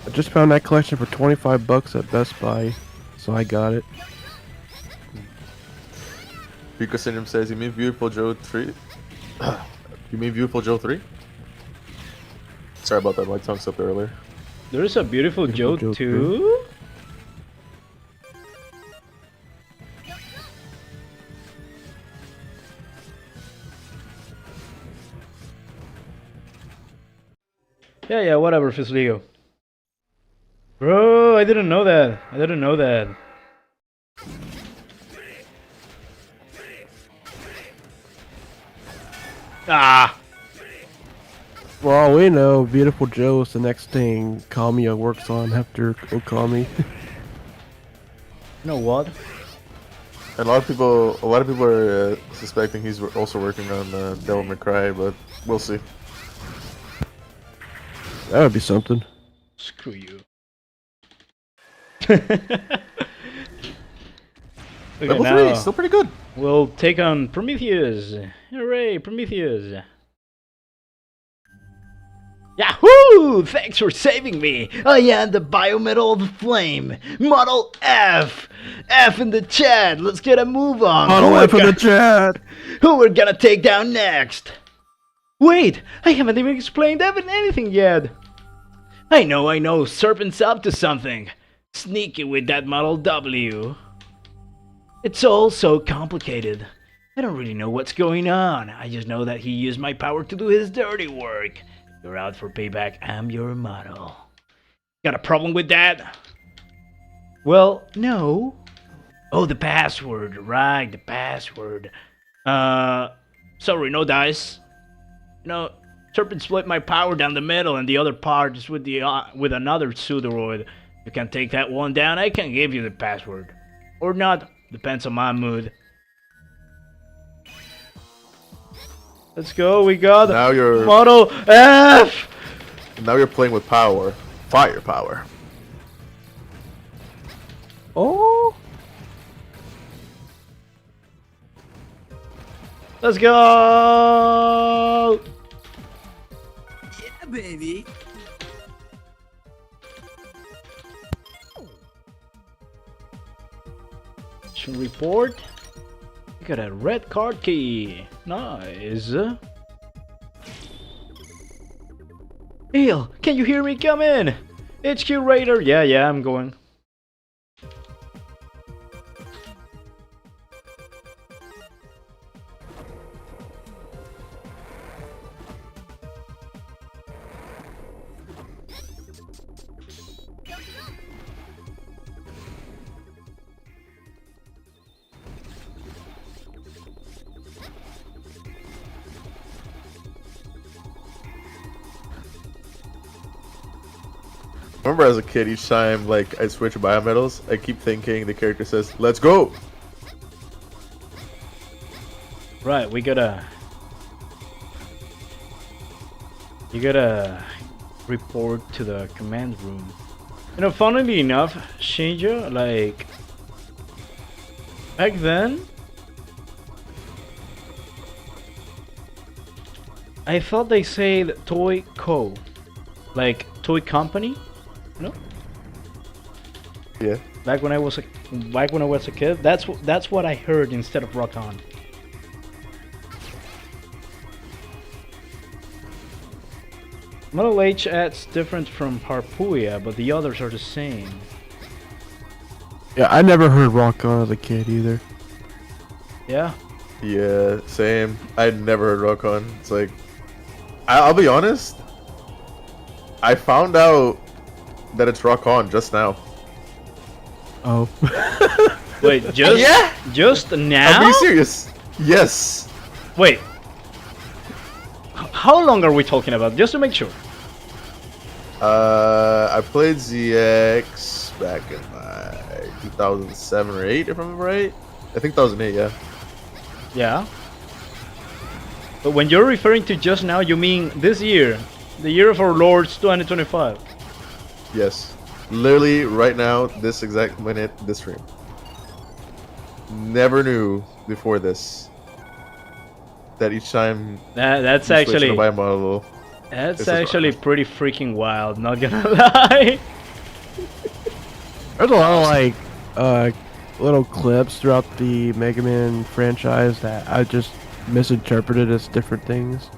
I just found that collection for $25 at Best Buy, so I got it.
Rico Syndrome says, you mean Beautiful Joe 3? You mean Beautiful Joe 3? Sorry about that, my tongue slipped earlier.
There is a Beautiful Joe
Joe
2? Yeah, whatever, Fisligo. Bro, I didn't know that. I didn't know that. Ah!
For all we know, Beautiful Joe is the next thing Kamiya works on after Okami.
You know what?
And a lot of people are suspecting he's also working on Devil May Cry, but we'll see.
That would be something.
Screw you. Okay,
Level
now
3, still pretty good.
we'll take on Prometheus. Hooray, Prometheus. Yahoo! Thanks for saving me. I am the biometal of the flame. Model F. F in the chat. Let's get a move on.
Model F in the chat.
Who we're gonna take down next? Wait, I haven't even explained anything yet. I know. Serpent's up to something. Sneaky with that Model W. It's all so complicated. I don't really know what's going on. I just know that he used my power to do his dirty work. If you're out for payback, I'm your model. Got a problem with that? Well, no. Oh, the password. Right, the password. Sorry, no dice. No, Serpent split my power down the middle, and the other part is with another pseudoroid. You can take that one down. I can give you the password, or not. Depends on my mood. Let's go. We got
Now you're
Model F.
now you're playing with power, firepower.
Oh.
Let's go.
Yeah, baby.
Report. We got a red card key. Nice. Eel, can you hear me? Come in. HQ Raider. Yeah, I'm going.
I remember as a kid, each time like I switch biometals, I keep thinking the character says, "Let's go."
Right, we gotta... You gotta report to the command room. You know, funnily enough, Shinja, like... Back then... I thought they said Toy Co. Like, Toy Company? No?
Yeah.
Back when I was a kid, that's what I heard instead of Rock On. Model H adds different from Harpuia, but the others are the same.
Yeah, I never heard Rock On as a kid either.
Yeah.
Yeah, same. I never heard Rock On. It's like, I'll be honest. I found out that it's Rock On just now.
Oh.
Wait, just
Yeah.
just
I'm
now?
being serious. Yes.
Wait. How long are we talking about? Just to make sure.
I played ZX back in like 2007 or 8, if I'm right. I think 2008, yeah.
Yeah. But when you're referring to just now, you mean this year, the year of our Lord's 2025.
Yes. Literally right now, this exact minute, this stream. Never knew before this that each time
That's
you switch
actually
to buy a model,
that's
this is
actually
Rock
pretty freaking wild. Not gonna lie.
There's a lot of like little clips throughout the Mega Man franchise that I just misinterpreted as different things.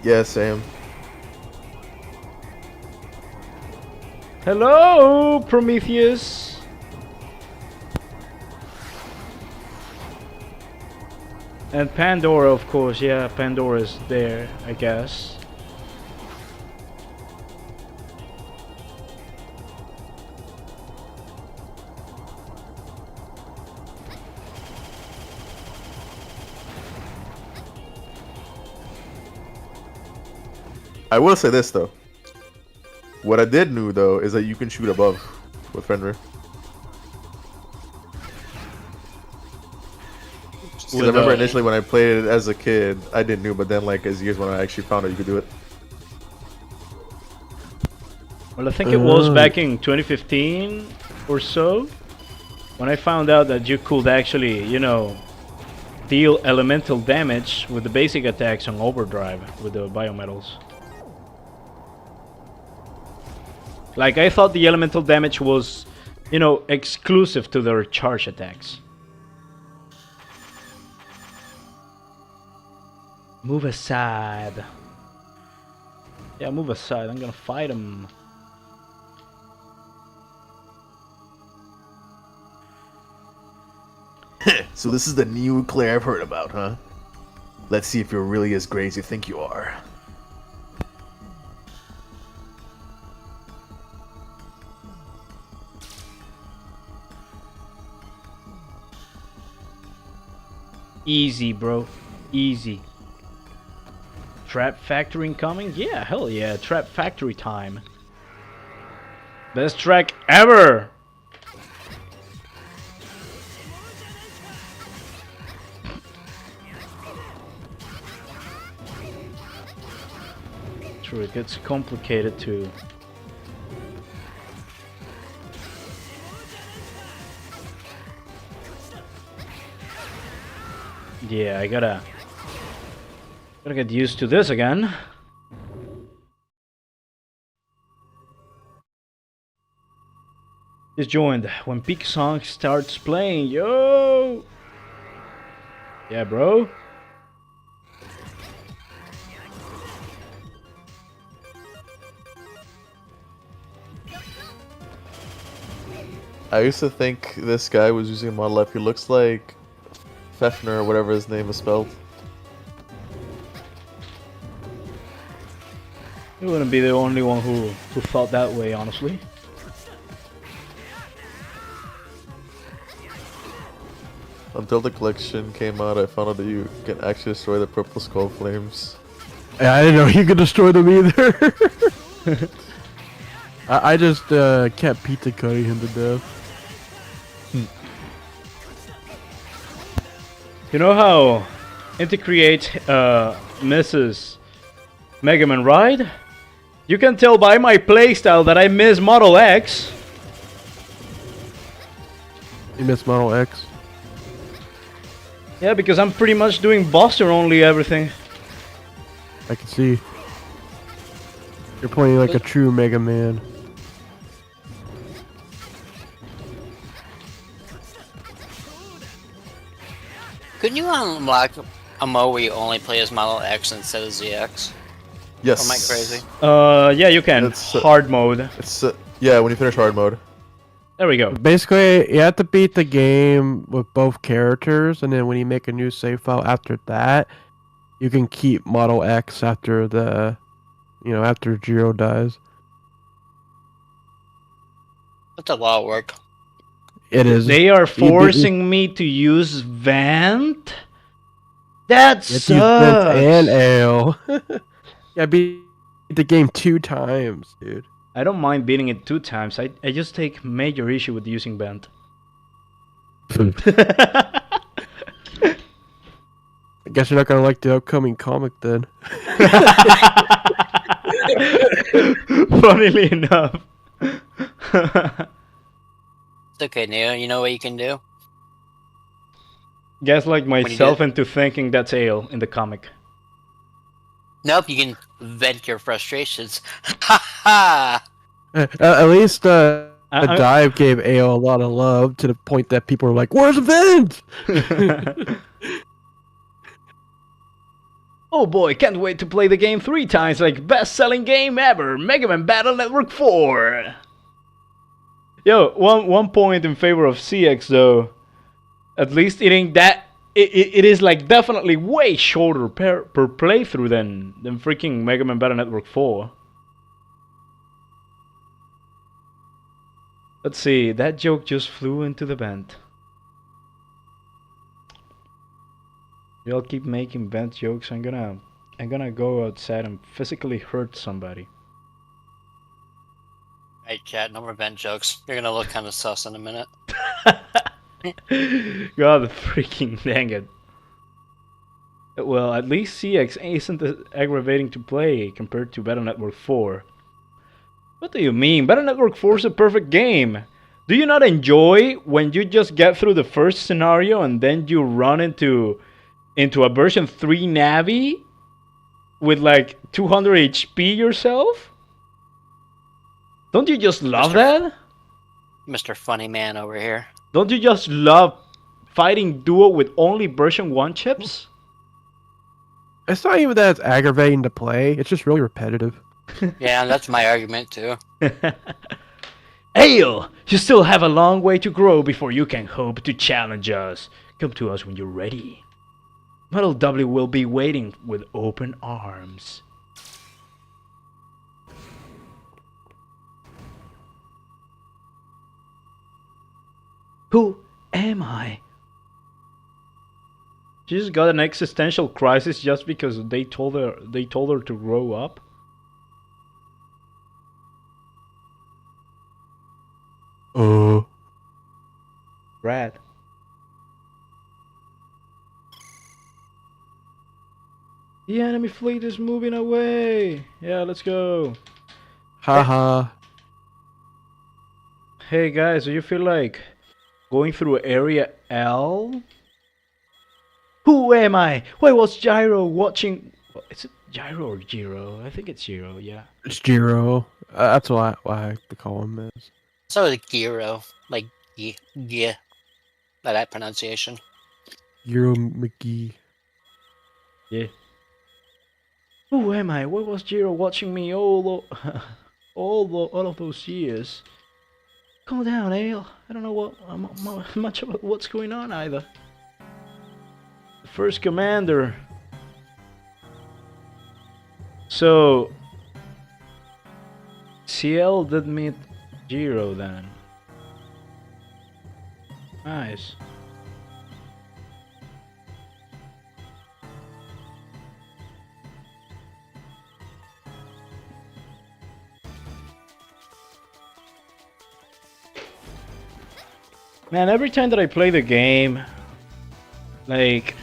yeah, same.
Hello, Prometheus. And Pandora, of course. Yeah, Pandora's there, I guess.
I will say this though. What I did know though is that you can shoot above with Fenrir. Because I remember initially when I played it as a kid, I didn't know, but then like as years when I actually found out you could do it.
Well, I think it was back in 2015 or so when I found out that you could actually, you know, deal elemental damage with the basic attacks on overdrive with the biometals. Like, I thought the elemental damage was, you know, exclusive to their charge attacks. Move aside. Yeah, move aside. I'm gonna fight him.
So this is the new Claire I've heard about, huh? Let's see if you're really as great as you think you are.
Easy, bro. Easy. Trap Factory incoming? Yeah, hell yeah. Trap Factory time. Best track ever! True, it gets complicated too. Yeah, I gotta get used to this again. Just joined when Peak Song starts playing. Yo! Yeah, bro.
I used to think this guy was using a model F. He looks like Fefner or whatever his name is spelled.
You wouldn't be the only one who thought that way, honestly.
Until the collection came out, I found out that you can actually destroy the purple skull flames.
Yeah, I didn't know you could destroy them either. I just kept pizza cutting him to death.
You know how Integrate misses Mega Man, right? You can tell by my playstyle that I miss Model X.
You miss Model X?
Yeah, because I'm pretty much doing Buster only everything.
I can see. You're playing like a true Mega Man.
Couldn't you unlock a mode where you only play as Model X instead of ZX?
Yes.
Or am I crazy?
Yeah, you can.
It's,
Hard mode.
It's yeah, when you finish hard mode.
There we go.
Basically, you have to beat the game with both characters, and then when you make a new save file after that, you can keep Model X after the, you know, after Jiro dies.
That's a lot of work.
It is.
They are forcing me to use Vent? That
It's used
sucks!
and Ale. Yeah, beat the game 2 times, dude.
I don't mind beating it 2 times. I just take major issue with using Vent.
I guess you're not gonna like the upcoming comic then.
Funnily enough.
It's okay, Neo. You know what you can do?
Gaslight
you
myself
get-
into thinking that's Ale in the comic.
Nope, you can vent your frustrations. Ha ha!
At least
I-
Dive gave Ale a lot of love to the point that people were like, "Where's Vent?"
Oh boy, can't wait to play the game 3 times like best-selling game ever, Mega Man Battle Network 4! Yo, one point in favor of CX though. At least it ain't that... It is like definitely way shorter per playthrough than freaking Mega Man Battle Network 4. Let's see, that joke just flew into the vent. Y'all keep making vent jokes, I'm gonna go outside and physically hurt somebody.
Hey, chat, no revenge jokes. You're gonna look kind of sus in a minute.
God freaking dang it. Well, at least CX isn't as aggravating to play compared to Battle Network 4. What do you mean? Battle Network 4 is a perfect game. Do you not enjoy when you just get through the first scenario and then you run into a version 3 Navi with like 200 HP yourself? Don't you just love that?
Mr. Funny Man over here.
Don't you just love fighting duo with only version 1 chips?
It's not even that it's aggravating to play. It's just really repetitive.
Yeah, that's my argument too.
Ale, you still have a long way to grow before you can hope to challenge us. Come to us when you're ready. Model W will be waiting with open arms. Who am I? She just got an existential crisis just because they told her to grow up. Rad. The enemy fleet is moving away. Yeah, let's go.
Haha.
Hey guys, do you feel like going through Area L? Who am I? Why was Gyro watching? Is it Gyro or Giro? I think it's Giro, yeah.
It's Jiro. That's why I like to call him is.
So is Giro. Like, yeah. By that pronunciation.
Jiro McGee.
Yeah. Who am I? Why was Giro watching me all of those years? Calm down, Ale. I don't know much about what's going on either. The first commander. So CL did meet Giro then. Nice. Man, every time that I play the game, like,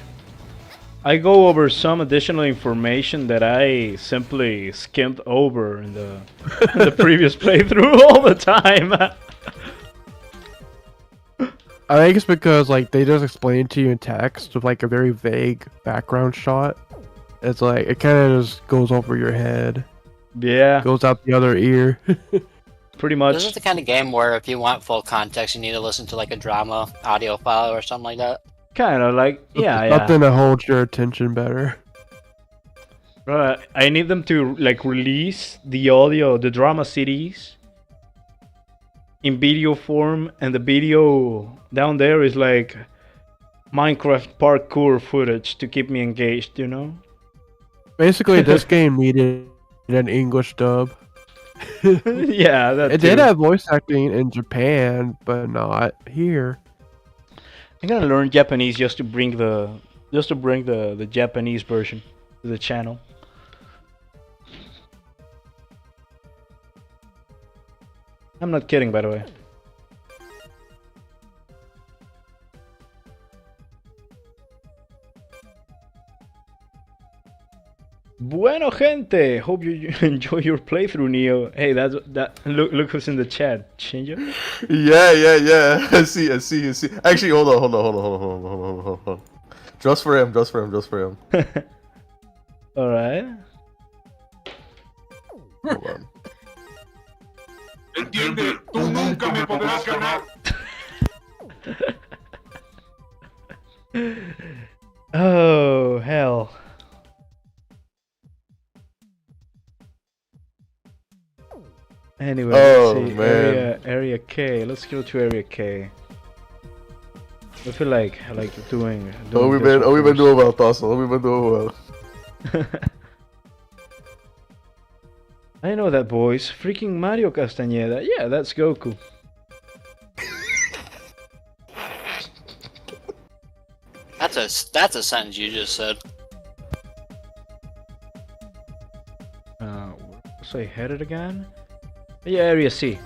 I go over some additional information that I simply skimmed over in the in the previous playthrough all the time.
I think it's because like they just explain it to you in text with like a very vague background shot. It's like it kind of just goes over your head,
Yeah,
goes out the other ear.
pretty
This is
much.
the kind of game where if you want full context, you need to listen to like a drama audio file or something like that.
Kind of like, yeah.
Something to hold your attention better.
Right, I need them to like release the audio, the drama CDs in video form, and the video down there is like Minecraft parkour footage to keep me engaged, you know?
Basically, this game needed an English dub.
Yeah, that
It
too.
did have voice acting in Japan, but not here.
I'm gonna learn Japanese just to bring the Japanese version to the channel. I'm not kidding, by the way. Bueno, gente. Hope you enjoy your playthrough, Neo. Hey, that. Look who's in the chat. Change it.
Yeah. I see. Actually, hold on. Just for him.
All right.
Hold on.
Entiende, tú nunca me podrás ganar.
Oh hell. Anyway,
Oh,
let's see.
man.
Area K. Let's go to Area K. I feel like doing.
We've been doing well, Tasso. We've been doing well.
I know that voice. Freaking Mario Castañeda. Yeah, that's Goku.
That's a sentence you just said.
So I headed again? Yeah, Area C.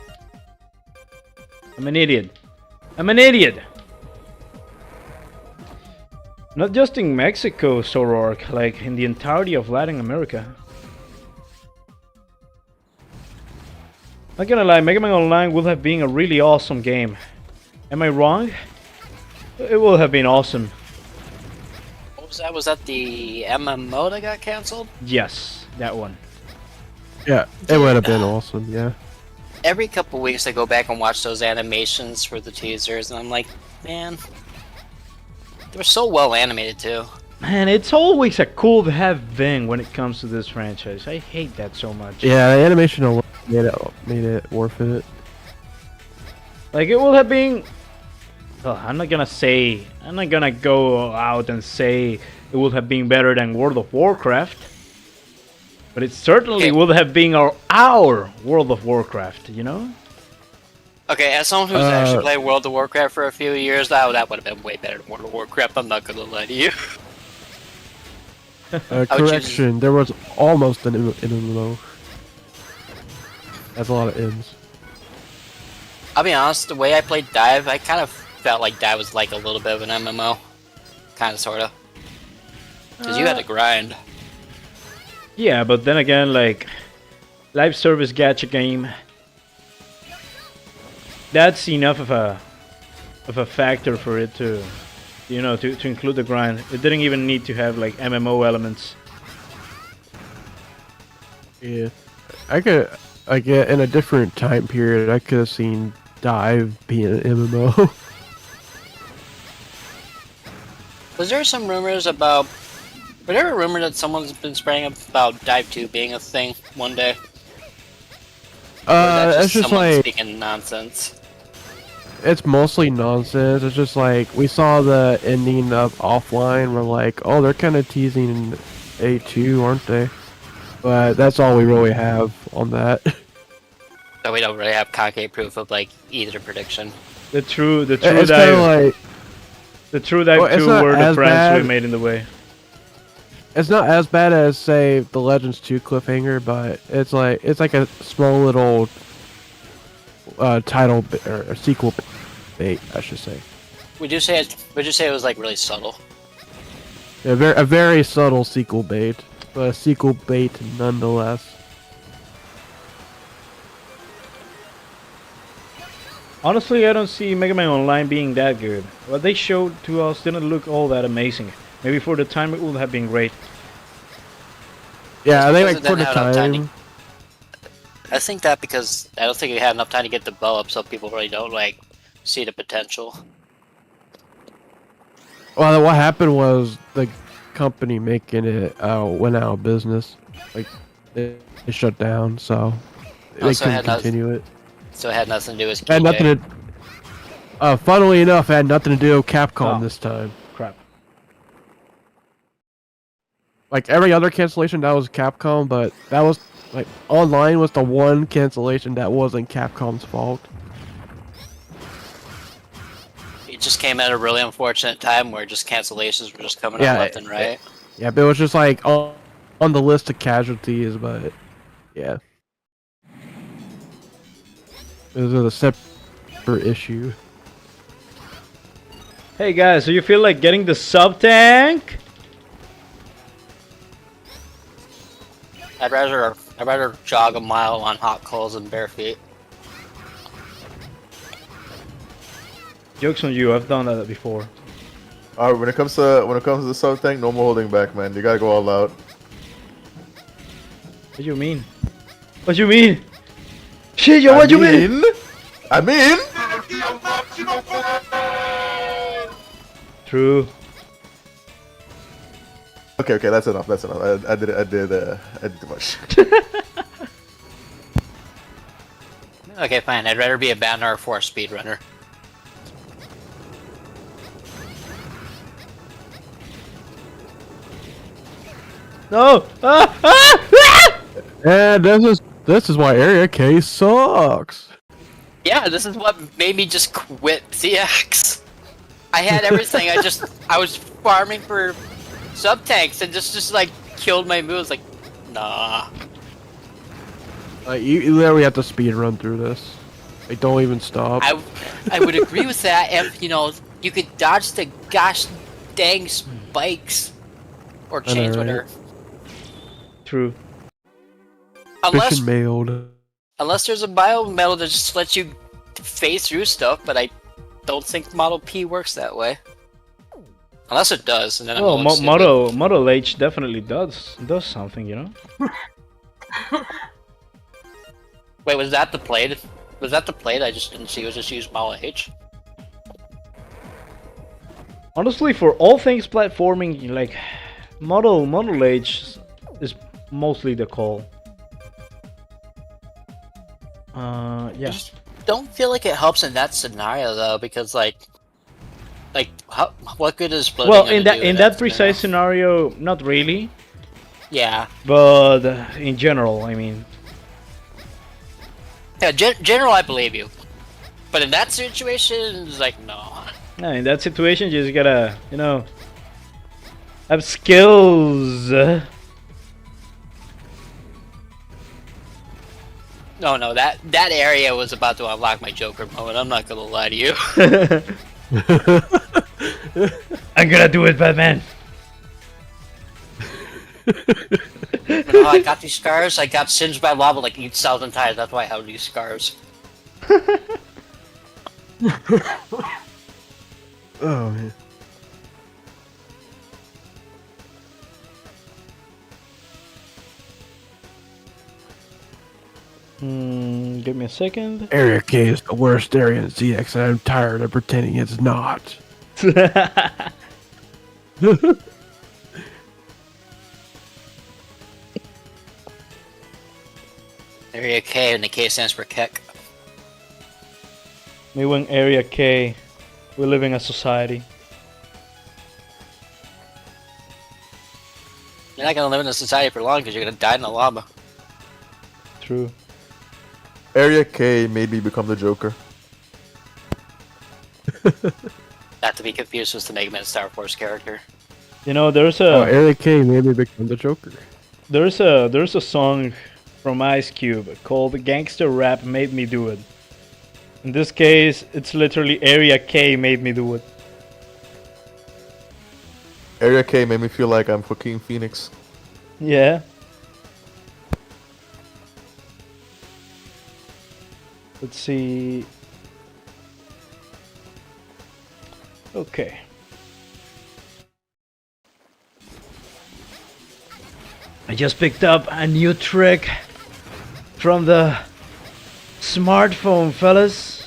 I'm an idiot. I'm an idiot! Not just in Mexico, ShadowRock, like in the entirety of Latin America. Not gonna lie, Mega Man Online would have been a really awesome game. Am I wrong? It would have been awesome.
What was that? Was that the MMO that got cancelled?
Yes, that one.
Yeah, it would have been awesome. Yeah.
Every couple weeks I go back and watch those animations for the teasers, and I'm like, man, they're so well animated too.
Man, it's always a cool to have thing when it comes to this franchise. I hate that so much.
Yeah, the animation alone made it worth it.
Like it would have been. Well, I'm not gonna go out and say it would have been better than World of Warcraft, but it certainly would have been our World of Warcraft, you know?
Okay, as someone who's actually played World of Warcraft for a few years, that would have been way better than World of Warcraft. I'm not gonna lie to you.
Correction, there was almost an MMO. That's a lot of M's.
I'll be honest, the way I played Dive, I kind of felt like Dive was like a little bit of an MMO. Kind of, sort of. Because you had to grind.
Yeah, but then again, like live service gacha game. That's enough of a factor for it to, you know, to include the grind. It didn't even need to have like MMO elements.
Yeah, I could, like, in a different time period, I could have seen Dive being an MMO.
Was there some rumors about... Was there a rumor that someone's been spreading about Dive 2 being a thing one day?
It's just
someone
like,
speaking nonsense.
it's mostly nonsense. It's just like, we saw the ending of Offline, we're like, oh, they're kind of teasing A2, aren't they? But that's all we really have on that.
So we don't really have concrete proof of like either prediction.
The true
It's kind of
Dive,
like,
the true Dive
well, it's
2
not
were the
as
friends we
bad.
made in the way.
It's not as bad as, say, the Legends 2 cliffhanger, but it's like a small little title or sequel bait, I should say.
Would you say it was like really subtle?
A very subtle sequel bait, but a sequel bait nonetheless.
Honestly, I don't see Mega Man Online being that good. What they showed to us didn't look all that amazing. Maybe for the time it would have been great.
Yeah, I think
Because
like
it
for the
didn't have enough time
time.
I think that because I don't think it had enough time to get developed, so people really don't like see the potential.
Well, what happened was the company making it went out of business. Like it shut down, so they
Also
couldn't
had nothing-
continue it.
So it had nothing to do with
It had nothing to. Funnily enough, it had nothing to do with Capcom
Oh.
this time.
Crap.
Like every other cancellation, that was Capcom, but that was like online was the one cancellation that wasn't Capcom's fault.
It just came at a really unfortunate time where just cancellations were just coming
Yeah,
out left and right.
Yeah, but it was just like on the list of casualties, but yeah, it was a separate issue.
Hey guys, so you feel like getting the sub tank?
I'd rather jog a mile on hot coals than bare feet.
Jokes on you, I've done that before.
Alright, when it comes to the sub tank, no more holding back, man. You gotta go all out.
What do you mean? What do you mean? Shit, yo, what do you mean?
I mean,
True.
okay, that's enough. That's enough. I did too much.
Okay, fine. I'd rather be a banner or a force speedrunner.
No! Ah! Ah! Ah!
And this is why Area K sucks.
Yeah, this is what made me just quit CX. I had everything. I was farming for sub tanks and just like killed my moves. Like, nah.
You literally have to speed run through this. Like, don't even stop.
I would agree with that if, you know, you could dodge the gosh dang spikes. Or
I know,
chains,
right?
whatever.
True.
Unless,
Fishing mailed.
unless there's a bio metal that just lets you phase through stuff, but I don't think Model P works that way. Unless it does, and then I'm
Well,
a little stupid.
Model H definitely does something, you know.
Wait, was that the plate? Was that the plate? I just didn't see. It was just used Model H.
Honestly, for all things platforming, like Model H is mostly the call.
I
Yeah.
just don't feel like it helps in that scenario though, because like how, what good is floating?
Well,
gonna
in that
do
precise scenario, not really.
Yeah.
But in general, I mean,
Yeah, general, I believe you. But in that situation, it's like, no.
no, in that situation, you just gotta, you know, have skills.
No, that area was about to unlock my Joker moment. I'm not gonna lie to you.
I'm gonna do it, Batman.
You know how I got these scars? I got singed by lava like 8,000 times. That's why I have these scars.
Oh man.
Give me a second.
Area K is the worst area in ZX, and I'm tired of pretending it's not.
Area K, and the K stands for Keck.
Me when Area K, we live in a society.
You're not gonna live in a society for long because you're gonna die in the lava.
True.
Area K made me become the Joker.
Not to be confused with the Mega Man Star Force character.
You know, there's
Area K made me become the Joker.
there's a song from Ice Cube called "Gangster Rap Made Me Do It." In this case, it's literally Area K made me do it.
Area K made me feel like I'm Joaquin Phoenix.
Yeah. Let's see. Okay. I just picked up a new trick from the smartphone, fellas.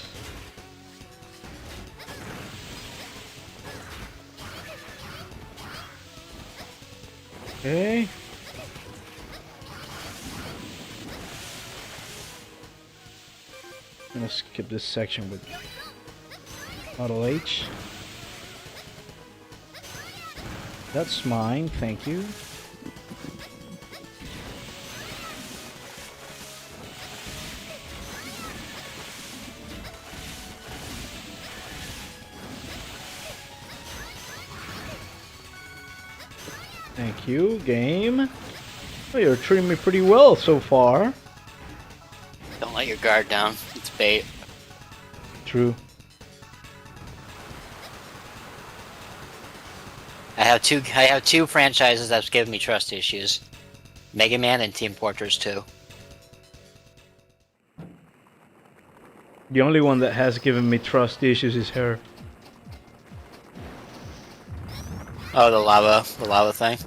Okay. I'm gonna skip this section with Model H. That's mine, thank you. Thank you, game. Oh, you're treating me pretty well so far.
Don't let your guard down. It's bait.
True.
I have two franchises that's given me trust issues. Mega Man and Team Fortress 2.
The only one that has given me trust issues is her.
Oh, the lava thing.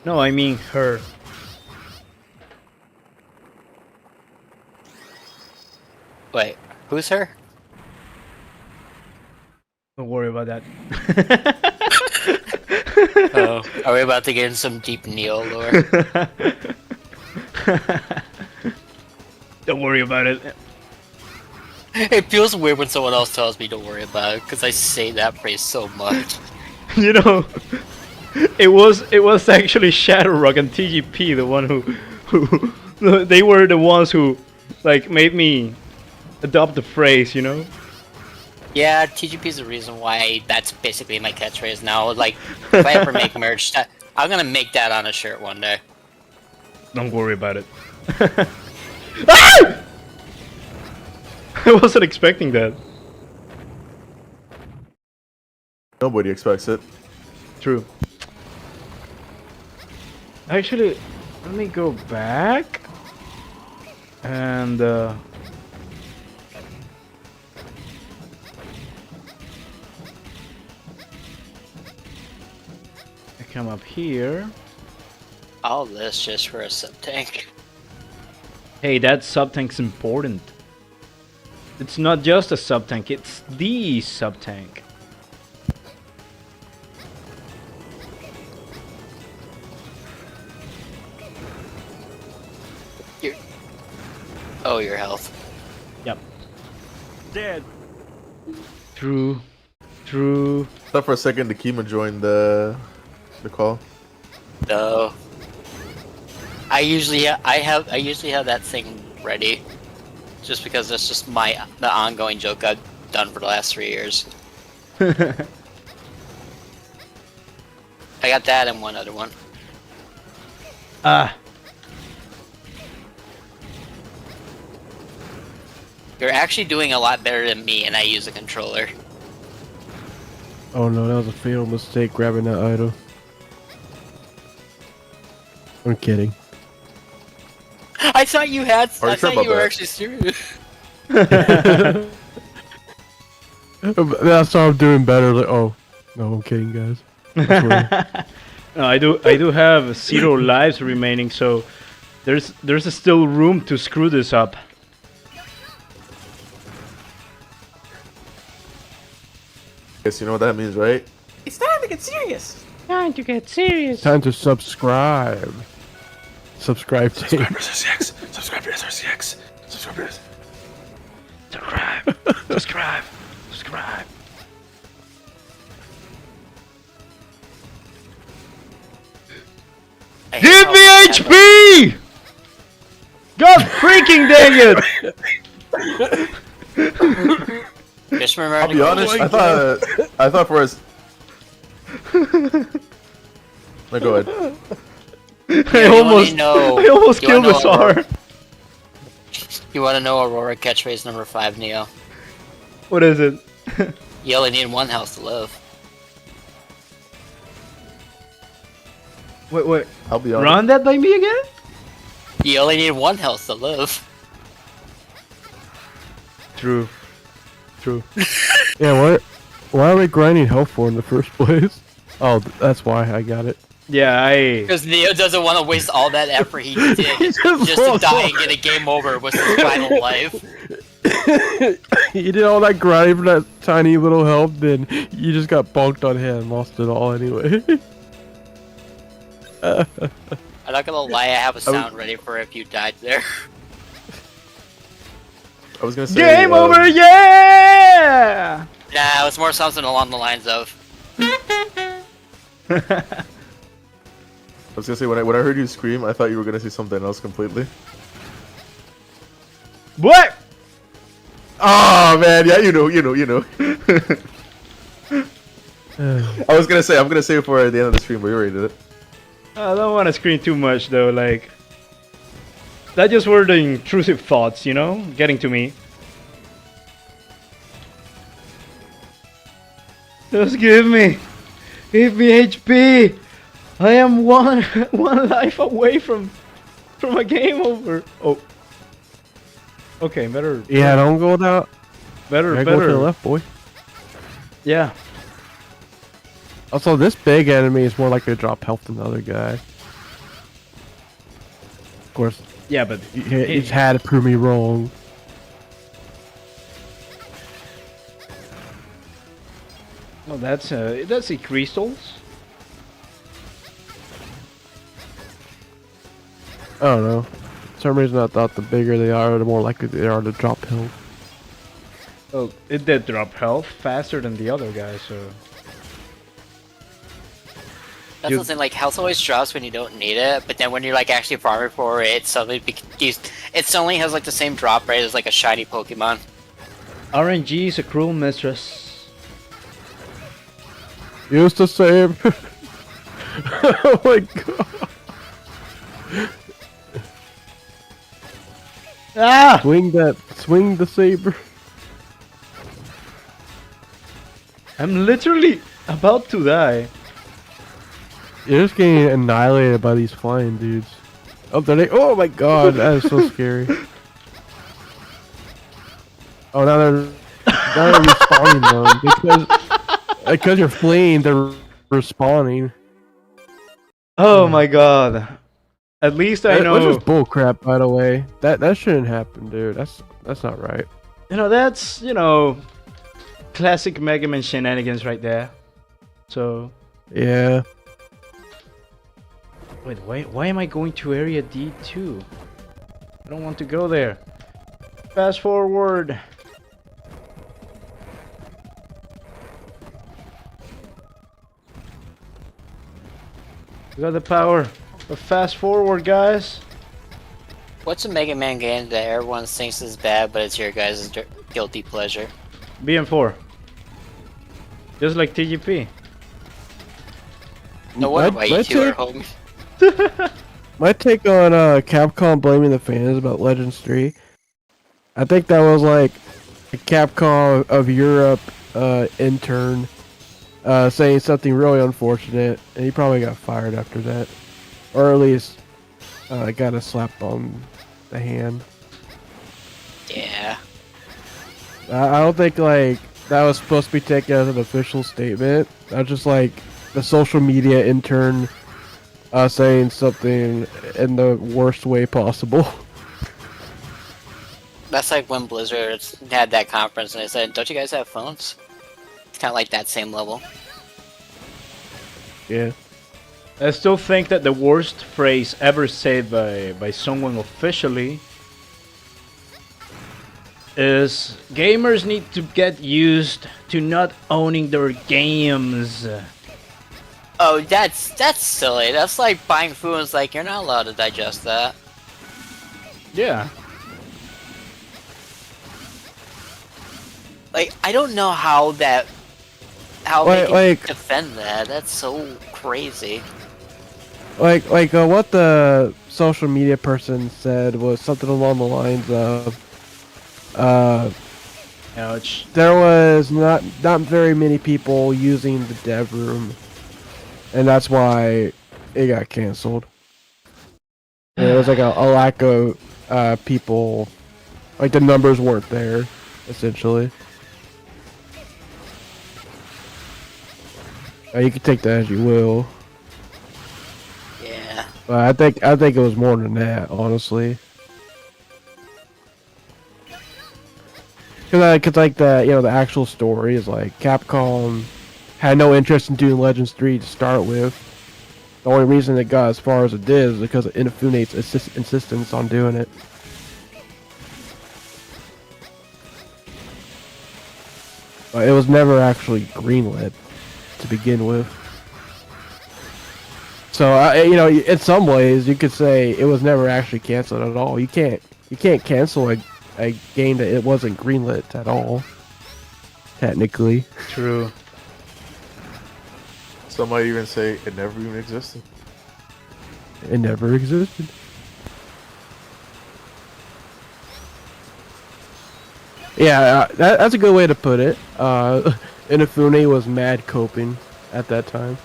No, I mean her.
Wait, who's her?
Don't worry about that.
Oh, are we about to get in some deep Neo lore?
Don't worry about it.
It feels weird when someone else tells me to worry about it, because I say that phrase so much.
You know, it was actually ShadowRock and TGP the one who they were the ones who like made me adopt the phrase, you know.
Yeah, TGP's the reason why that's basically my catchphrase now. Like, if I ever make merch, I'm gonna make that on a shirt one day.
Don't worry about it. Ah! I wasn't expecting that.
Nobody expects it.
True. Actually, let me go back. And I come up here.
All this just for a sub tank.
Hey, that sub-tank's important. It's not just a sub-tank, it's the sub-tank.
Oh, your health.
Yep.
Dead.
True. True.
Thought for a second Kima joined the call.
No. I usually have that thing ready, just because that's just the ongoing joke I've done for the last 3 years. I got that and one other one.
Ah.
You're actually doing a lot better than me, and I use a controller.
Oh no, that was a fatal mistake grabbing that item. I'm kidding.
I thought you had.
Are you
I
sure
thought
about
you were
that?
actually serious.
That's how I'm doing better. Like, oh, no, I'm kidding, guys. I swear.
No, I do have 0 lives remaining, so there's still room to screw this up.
Guess you know what that means, right?
It's time to get serious.
Time to get serious.
Time to subscribe. Subscribe to
SRCX. Subscribe to SRCX. Subscribe to SRCX.
Subscribe. Subscribe. Subscribe.
I hate
Give
how
me
much
HP! God freaking dang it!
Just remember
I'll
to
be
go
honest.
to-
I thought for us. No, go ahead.
I
you
almost
You
killed
wanna
this
know
R.
You want to know Aurora catchphrase number 5, Neo?
What is it?
You only need 1 health to live.
Wait.
I'll be honest.
Run that by me again?
You only need 1 health to live.
True. True.
Yeah, why are we grinding health for in the first place? Oh, that's why I got it.
Yeah, I.
Because Neo doesn't want to waste all that effort he did just to die and get a game over with his final life.
You did all that grinding for that tiny little health, then you just got bonked on head and lost it all anyway.
I'm not gonna lie, I have a sound ready for if you died there.
I was gonna say.
Game over, yeah!
Nah, it was more something along the lines of,
I was gonna say when I heard you scream, I thought you were gonna say something else completely.
What?
Oh man, yeah, you know. I was gonna say I'm gonna save it for the end of the stream, but you already did it.
I don't want to scream too much though, like. That just were the intrusive thoughts, you know? Getting to me. Just give me HP! I am one life away from a game over. Oh. Okay, better.
Yeah, don't go down.
Better.
Go to the left, boy.
Yeah.
Also, this big enemy is more likely to drop health than the other guy. Of course,
Yeah, but
he's had to prove me wrong.
well, that's the crystals.
I don't know. For some reason, I thought the bigger they are, the more likely they are to drop health.
Well, it did drop health faster than the other guy, so.
that's the thing, like, health always drops when you don't need it, but then when you're, like, actually farming for it, it suddenly has, like, the same drop rate as, like, a shiny Pokemon.
RNG is a cruel mistress.
Used the same. Oh my god.
Ah!
Swing the saber.
I'm literally about to die.
You're just getting annihilated by these flying dudes. Oh, oh my god, that is so scary. Oh, now they're respawning though because you're fleeing. They're respawning.
Oh my god. At least I
Which
know.
is bullcrap, by the way. That shouldn't happen, dude. That's not right.
That's classic Mega Man shenanigans right there. So
Yeah.
wait, why am I going to area D2? I don't want to go there. Fast forward. We got the power of fast forward, guys.
What's a Mega Man game that everyone thinks is bad, but it's your guys' guilty pleasure?
BM4. Just like TGP.
No wonder why you
my
two are
take-
homies.
My take on Capcom blaming the fans about Legends 3. I think that was like a Capcom of Europe intern saying something really unfortunate, and he probably got fired after that, or at least got a slap on the hand.
Yeah.
I don't think like that was supposed to be taken as an official statement. That's just like the social media intern saying something in the worst way possible.
That's like when Blizzard had that conference and they said, "Don't you guys have phones?" It's kind of like that same level.
Yeah.
I still think that the worst phrase ever said by someone officially is gamers need to get used to not owning their games.
Oh, that's silly. That's like buying food and it's like, you're not allowed to digest that.
Yeah.
Like, I don't know how they can
Like-
defend that. That's so crazy.
Like what the social media person said was something along the lines of
Ouch.
there was not very many people using the dev room, and that's why it got canceled. And it was like a lack of people, like the numbers weren't there, essentially. You can take that as you will,
Yeah.
but I think it was more than that, honestly. Cause like the actual story is like Capcom had no interest in doing Legends 3 to start with. The only reason it got as far as it did is because of Inafune's insistence on doing it. But it was never actually greenlit to begin with. So in some ways, you could say it was never actually canceled at all. You can't cancel a game that it wasn't greenlit at all. Technically,
True.
Some might even say it never even existed.
it never existed. Yeah, that's a good way to put it. Inafune was mad coping at that time.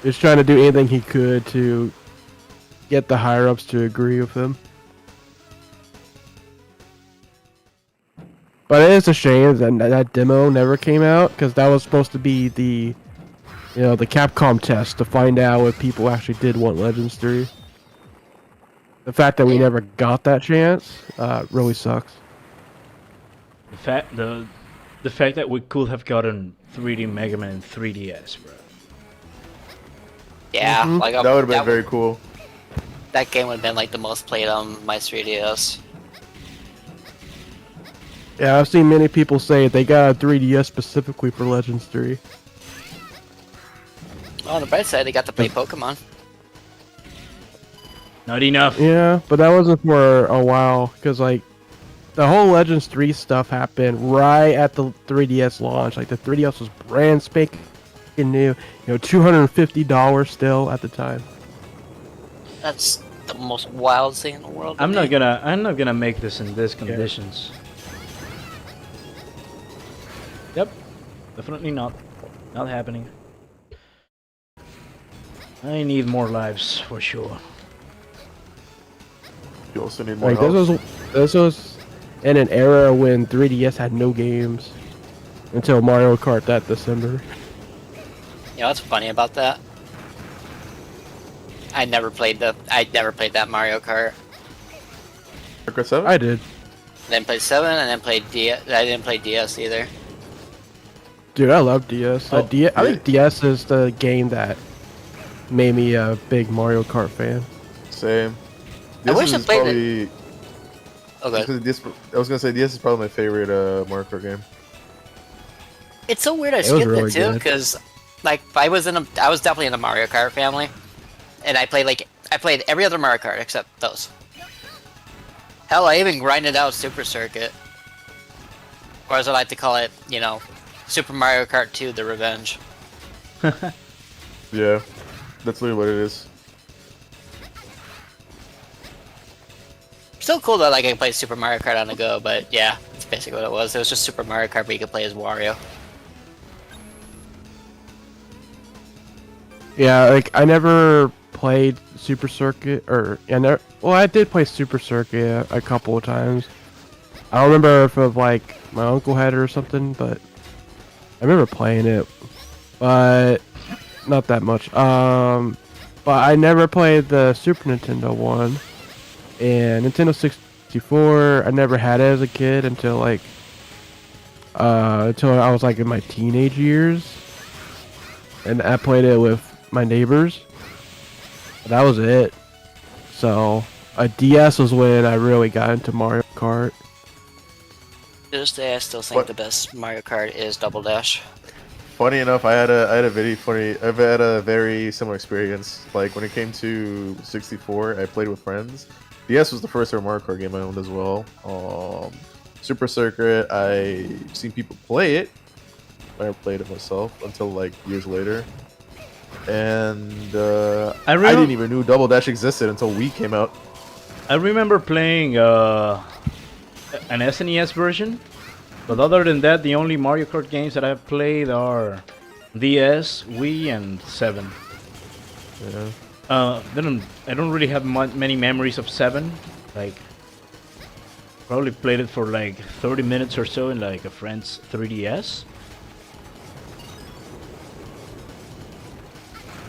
He was trying to do anything he could to get the higher ups to agree with him. But it is a shame that demo never came out, because that was supposed to be the Capcom test to find out if people actually did want Legends 3. The fact that we never got that chance really sucks.
The fact that we could have gotten 3D Mega Man and 3DS, bro.
Yeah, like
That would have been very cool.
that game would have been like the most played on my 3DS.
Yeah, I've seen many people say they got a 3DS specifically for Legends 3.
Oh, on the bright side, they got to play Pokemon.
Not enough.
Yeah, but that wasn't for a while, because like the whole Legends 3 stuff happened right at the 3DS launch. Like the 3DS was brand spanking new, $250 still at the time.
That's the most wild thing in the world. to
I'm
me.
not gonna make this in these conditions. Yep. Definitely not. Not happening. I need more lives for sure.
You also need more
Like
health.
this was in an era when 3DS had no games until Mario Kart that December.
You know what's funny about that? I never played that Mario Kart.
Mario Kart 7?
I did.
I didn't play 7, and then played DS. I didn't play DS either.
Dude, I love DS.
Oh,
I think DS is the game that made me a big Mario Kart fan.
Same.
I wish
DS
I
is
played
probably...
Okay.
I was gonna say DS is probably my favorite Mario Kart game.
It's so weird I
was
skipped
really
it too,
good.
because like I was definitely in the Mario Kart family, and I played every other Mario Kart except those. Hell, I even grinded out Super Circuit, or as I like to call it, you know, Super Mario Kart 2: The Revenge.
Yeah, that's literally what it is.
Still cool that like I can play Super Mario Kart on the go, but yeah, that's basically what it was. It was just Super Mario Kart, but you could play as Wario.
Yeah, like I never played Super Circuit, well, I did play Super Circuit a couple of times. I don't remember if like my uncle had it or something, but I remember playing it, but not that much. But I never played the Super Nintendo one, and Nintendo 64. I never had it as a kid until I was like in my teenage years, and I played it with my neighbors. That was it. So a DS was when I really got into Mario Kart.
To this day, I still think
What?
the best Mario Kart is Double Dash.
Funny enough, I've had a very similar experience. Like when it came to 64, I played with friends. DS was the first ever Mario Kart game I owned as well. Super Circuit, I seen people play it. I never played it myself until like years later. And I didn't even know Double Dash existed until Wii came out.
I remember playing an SNES version, but other than that, the only Mario Kart games that I've played are DS, Wii, and 7.
Yeah.
I don't really have many memories of 7. Like, probably played it for like 30 minutes or so in like a friend's 3DS.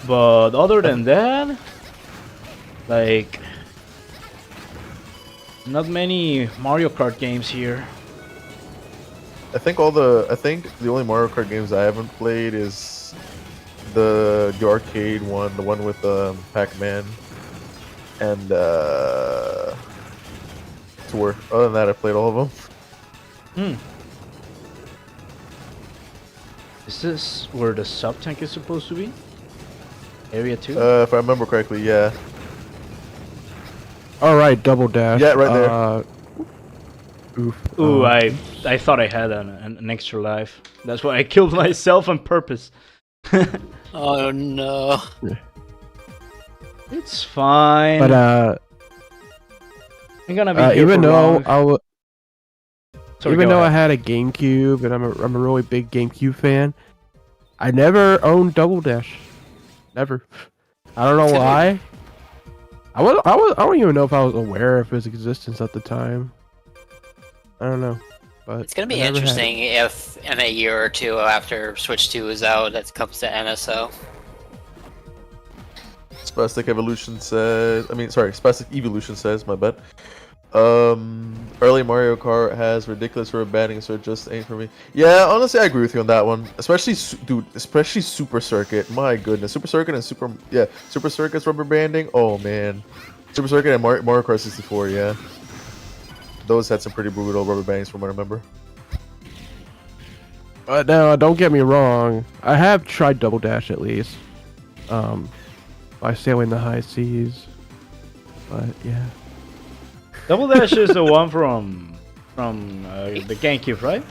But other than that, like, not many Mario Kart games here.
I think the only Mario Kart games I haven't played is the arcade one, the one with Pac-Man, and Tour. Other than that, I played all of them.
Is this where the sub tank is supposed to be? Area 2?
If I remember correctly, yeah.
All right, Double Dash.
Yeah, right there.
Oof.
Ooh, I thought I had an extra life. That's why I killed myself on purpose.
Oh no.
It's fine.
But
I'm gonna be here
even
for
though
long. Sorry,
even
go
though I
ahead.
had a GameCube and I'm a really big GameCube fan, I never owned Double Dash. Never. I don't know why. I don't even know if I was aware of its existence at the time. I don't know. But
It's gonna be
I never had it.
interesting if in a year or two after Switch 2 is out, that comes to NSO.
Spastic Evolution says, Spastic Evolution says, my bad. Early Mario Kart has ridiculous rubber banding, so it just ain't for me. Yeah, honestly, I agree with you on that one. Especially Super Circuit. My goodness, Super Circuit and Super Circuit's rubber banding. Oh man, Super Circuit and Mario Kart 64. Yeah, those had some pretty brutal rubber bandings from what I remember.
But now, don't get me wrong. I have tried Double Dash at least. By sailing the high seas. But yeah.
Double Dash is the one from the GameCube, right?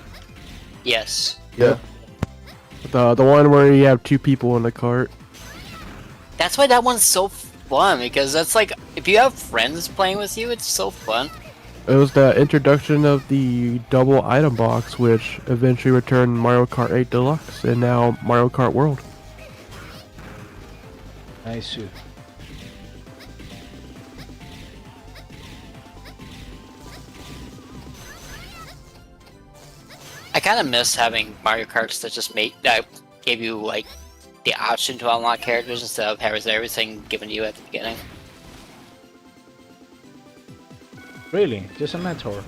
Yes.
Yeah.
The one where you have two people in the cart.
That's why that one's so fun, because that's like, if you have friends playing with you, it's so fun.
It was the introduction of the double item box, which eventually returned Mario Kart 8 Deluxe and now Mario Kart World.
Nice.
I kind of miss having Mario Karts that just that gave you like the option to unlock characters instead of having everything given to you at the beginning.
Really? Just a mentor?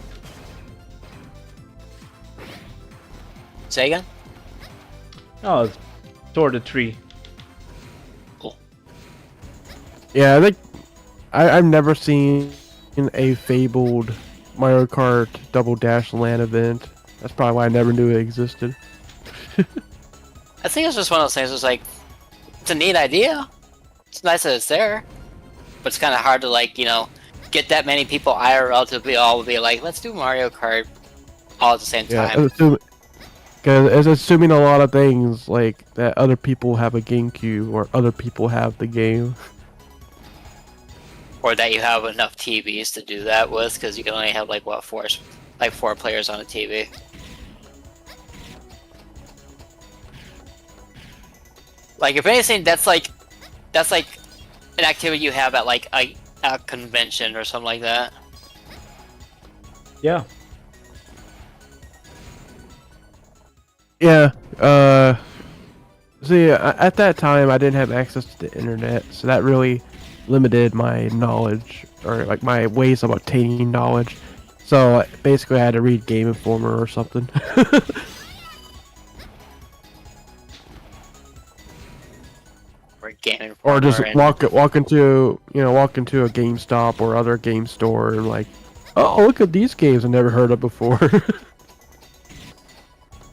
Say again?
Oh, it's toward the tree.
Cool.
Yeah, I think I've never seen a fabled Mario Kart Double Dash LAN event. That's probably why I never knew it existed.
I think it's just one of those things. It's like it's a neat idea. It's nice that it's there, but it's kind of hard to like get that many people IRL to be all be like, let's do Mario Kart all at the same time.
Because it's assuming a lot of things like that other people have a GameCube or other people have the game.
Or that you have enough TVs to do that with, because you can only have like what four players on a TV. Like if anything, that's like an activity you have at like a convention or something like that.
Yeah.
Yeah. See, at that time I didn't have access to the internet, so that really limited my knowledge or like my ways of obtaining knowledge. So basically, I had to read Game Informer or something. Or just walk into a GameStop or other game store and like, oh, look at these games I never heard of before.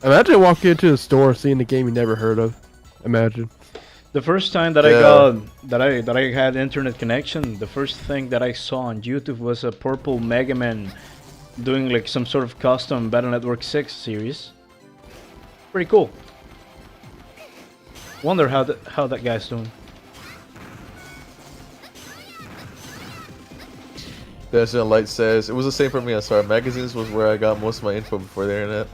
Imagine walking into a store seeing the game you never heard of. Imagine.
The first time that I had internet connection, the first thing that I saw on YouTube was a purple Mega Man doing like some sort of custom Battle Network 6 series. Pretty cool. Wonder how that guy's doing.
Destin Light says, it was the same for me, I'm sorry. Magazines was where I got most of my info before the internet.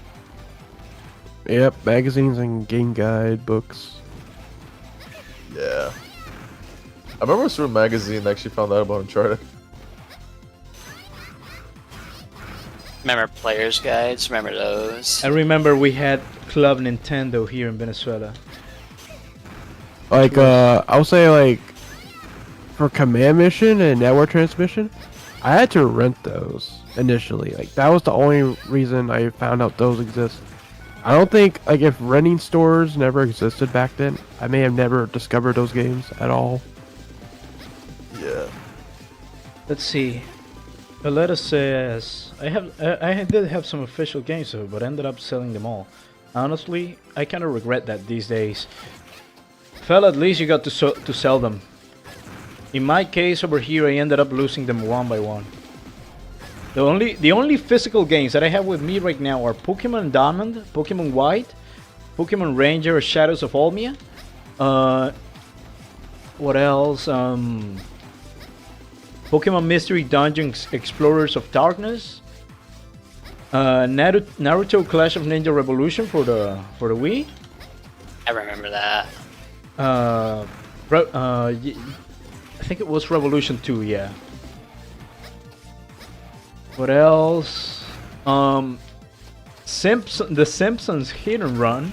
Yep, magazines and game guide books.
Yeah. I remember it was through a magazine that actually found out about Uncharted.
Remember players' guides? Remember those?
I remember we had Club Nintendo here in Venezuela.
Like, I'll say like, for command mission and network transmission, I had to rent those initially. Like, that was the only reason I found out those exist. I don't think, like, if renting stores never existed back then, I may have never discovered those games at all.
Yeah.
Let's see. Aletta says, I did have some official games though, but ended up selling them all. Honestly, I kind of regret that these days. Fell, at least you got to sell them. In my case over here, I ended up losing them one by one. The only physical games that I have with me right now are Pokemon Diamond, Pokemon White, Pokemon Ranger Shadows of Olmia. What else? Pokemon Mystery Dungeons Explorers of Darkness. Naruto Clash of Ninja Revolution for the Wii.
I remember that.
I think it was Revolution 2, yeah. What else? The Simpsons Hit and Run.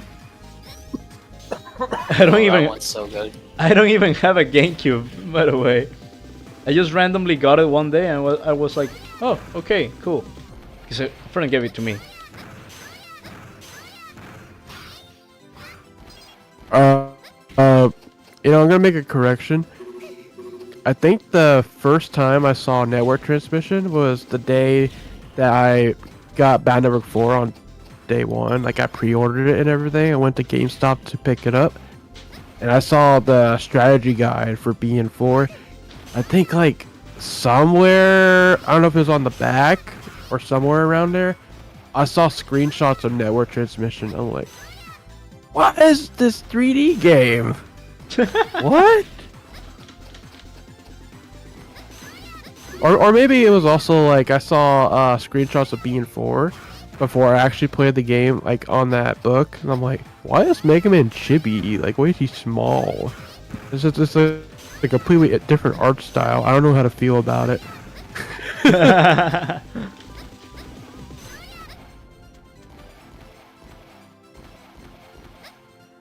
That one's so good. I don't even have a GameCube, by the way. I just randomly got it one day and I was like, oh, okay, cool. Because a friend gave it to me.
I'm gonna make a correction. I think the first time I saw network transmission was the day that I got Bad Network 4 on day one. Like, I pre-ordered it and everything. I went to GameStop to pick it up. And I saw the strategy guide for BN4. I think, like, somewhere, I don't know if it was on the back or somewhere around there, I saw screenshots of network transmission. I'm like, what is this 3D game? What? Or maybe it was also like I saw screenshots of BN4 before I actually played the game, like on that book, and I'm like, why is Mega Man chibi? Like, why is he small? It's a completely different art style. I don't know how to feel about it.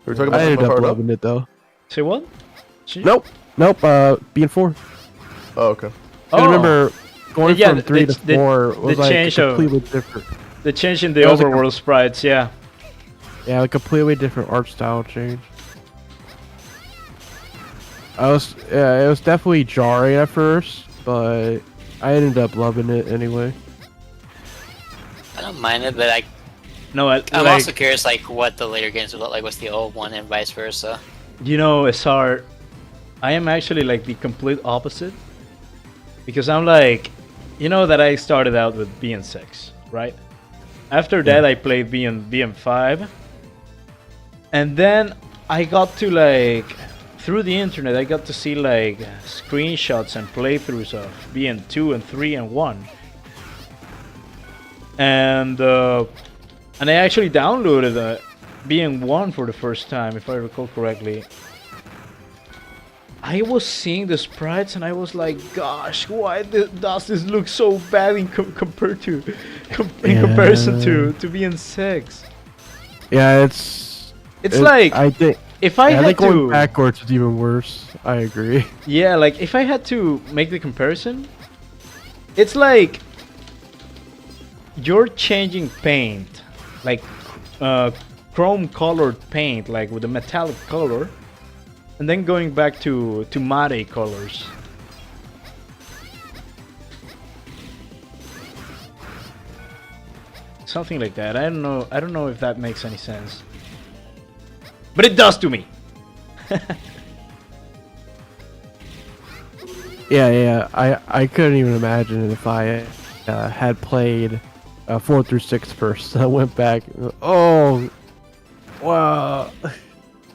We're talking
I
about
ended
something
up
hard up.
loving it though.
Say what?
Nope. BN4.
Oh, okay.
I remember going
Yeah,
from 3 to 4 was
the
like
change of-
completely different.
The change in the
It was a
overworld sprites, yeah.
Yeah, a completely different art style change. It was definitely jarring at first, but I ended up loving it anyway.
I don't mind it, but
No,
I'm
like,
also curious like what the later games would look like with the old one and vice versa.
you know, SR, I am actually like the complete opposite. Because I'm like, you know that I started out with BN6, right? After that I played BN5. And then I got to like, through the internet, I got to see like screenshots and playthroughs of BN2 and 3 and 1. And I actually downloaded BN1 for the first time, if I recall correctly. I was seeing the sprites and I was like, gosh, why does this look so bad in compared to in comparison to BN6?
Yeah,
It's like
I think
if I had
think going
to
backwards is even worse. I agree.
yeah, like if I had to make the comparison, it's like you're changing paint, like chrome colored paint, like with a metallic color, and then going back to matte colors. Something like that. I don't know if that makes any sense. But it does to me.
Yeah. I couldn't even imagine if I had played 4 through 6 first. I went back. Oh, wow,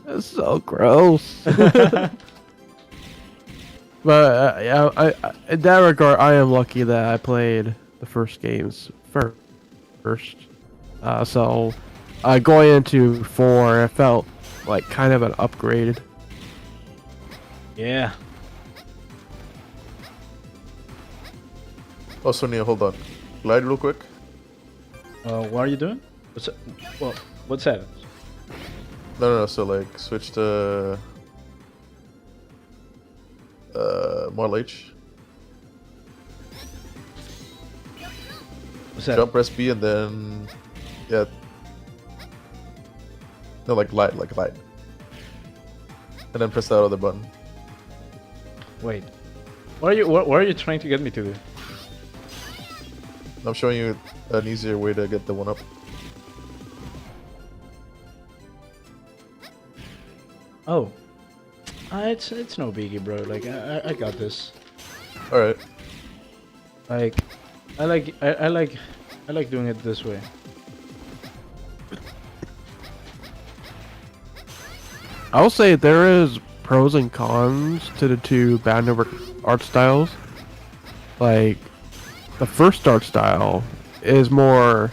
that's so gross. But yeah, I in that regard, I am lucky that I played the first games first. So going into 4, I felt like kind of an upgrade.
Yeah.
Oh, Sonia, hold on. Glide real quick.
What are you doing? What's that? Well, what's that?
No. So like, switch to Model H.
What's that?
Jump, press B, and then yeah. No, like glide. And then press that other button.
Wait. What are you trying to get me to do?
I'm showing you an easier way to get the one up.
Oh. It's no biggie, bro. Like I got this.
All right.
Like I like doing it this way.
I will say there is pros and cons to the two Banner art styles. Like, the first art style is a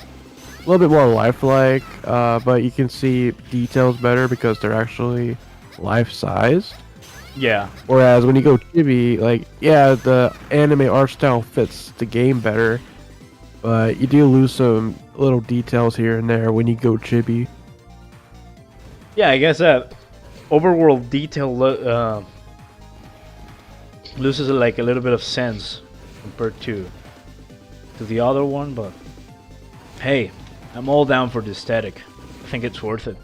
little bit more lifelike, but you can see details better because they're actually life-sized.
Yeah.
Whereas when you go chibi, like, yeah, the anime art style fits the game better, but you do lose some little details here and there when you go chibi.
Yeah, I guess that overworld detail loses like a little bit of sense compared to the other one, but hey, I'm all down for the aesthetic. I think it's worth it.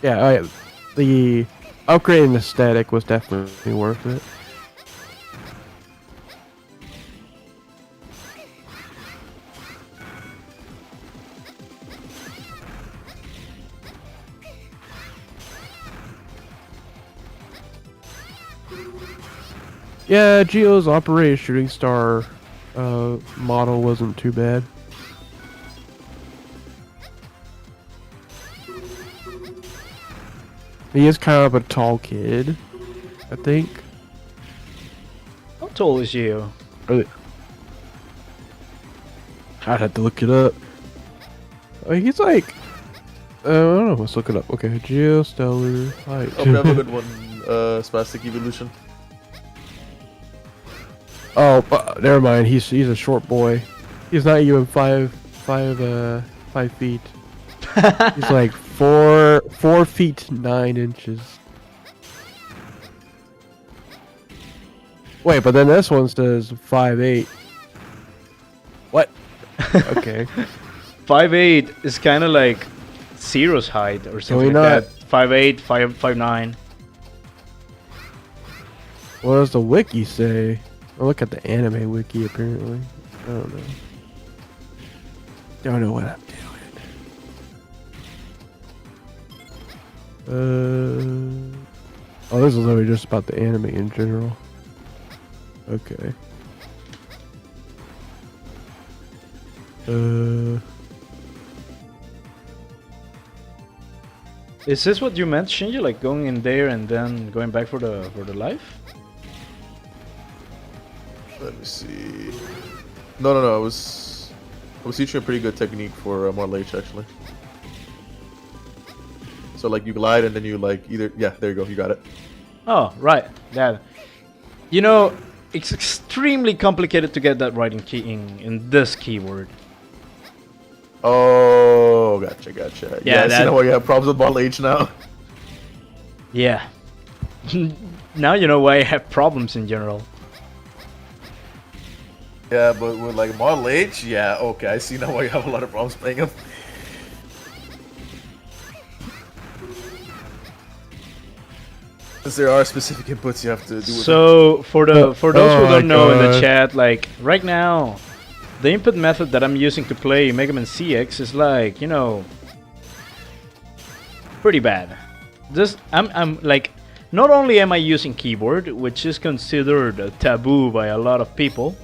Yeah, the upgrading aesthetic was definitely worth it. Yeah, Geo's operated shooting star model wasn't too bad. He is kind of a tall kid, I think.
How tall is you?
Really? I'd have to look it up. He's like, I don't know. Let's look it up. Okay, geostellar height.
Oh, we have a good one. Spastic Evolution.
Oh, never mind. He's a short boy. He's not even 5 feet. He's like 4 feet 9 inches. Wait, but then this one says 5'8". What? Okay.
5'8" is kind of like Zero's height or something
we
like
not-
that. 5'8", 5'9".
What does the wiki say? I'll look at the anime wiki apparently. I don't know. Don't know what I'm doing. Oh, this is literally just about the anime in general. Okay.
Is this what you meant, Shinji? Like going in there and then going back for the life?
Let me see. No. I was teaching a pretty good technique for Mortal H actually. So like you glide and then you like either there you go, you got it.
Oh, right. That. You know, it's extremely complicated to get that right in this keyword.
Oh, gotcha.
Yeah,
I see now why you have problems with Mortal H now.
Yeah. Now you know why I have problems in general.
Yeah, but with like Model H, yeah, okay, I see now why you have a lot of problems playing him. Because there are specific inputs you have to do with
So for those who
Oh
don't
my
know in the
God.
chat, like right now, the input method that I'm using to play Mega Man CX is like, you know, pretty bad. This I'm like, not only am I using keyboard, which is considered a taboo by a lot of people,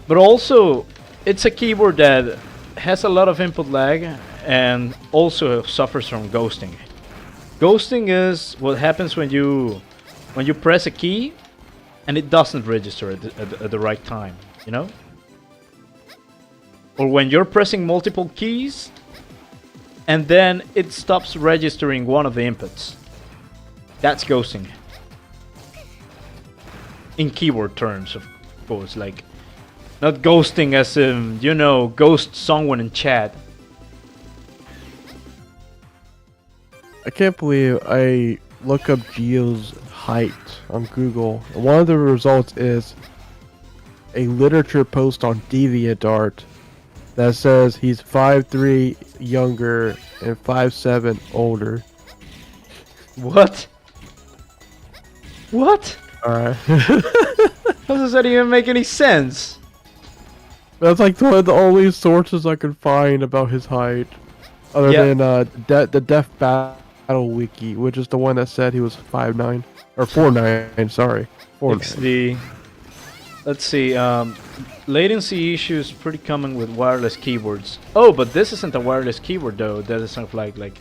but also it's a keyboard that has a lot of input lag and also suffers from ghosting. Ghosting is what happens when you press a key and it doesn't register at the right time, you know? Or when you're pressing multiple keys and then it stops registering one of the inputs. That's ghosting. In keyboard terms, of course, like not ghosting as you know, ghost someone in chat.
I can't believe I look up Geo's height on Google. And one of the results is a literature post on DeviantArt that says he's 5'3" younger and 5'7" older.
What? What?
Alright.
How does that even make any sense?
That's like one of the only sources I could find about his height. Other
Yeah.
than the Death Battle Wiki, which is the one that said he was 5'9". Or 4'9", sorry. 4'9".
XD. Let's see, latency issues pretty common with wireless keyboards. Oh, but this isn't a wireless keyboard though. That is something like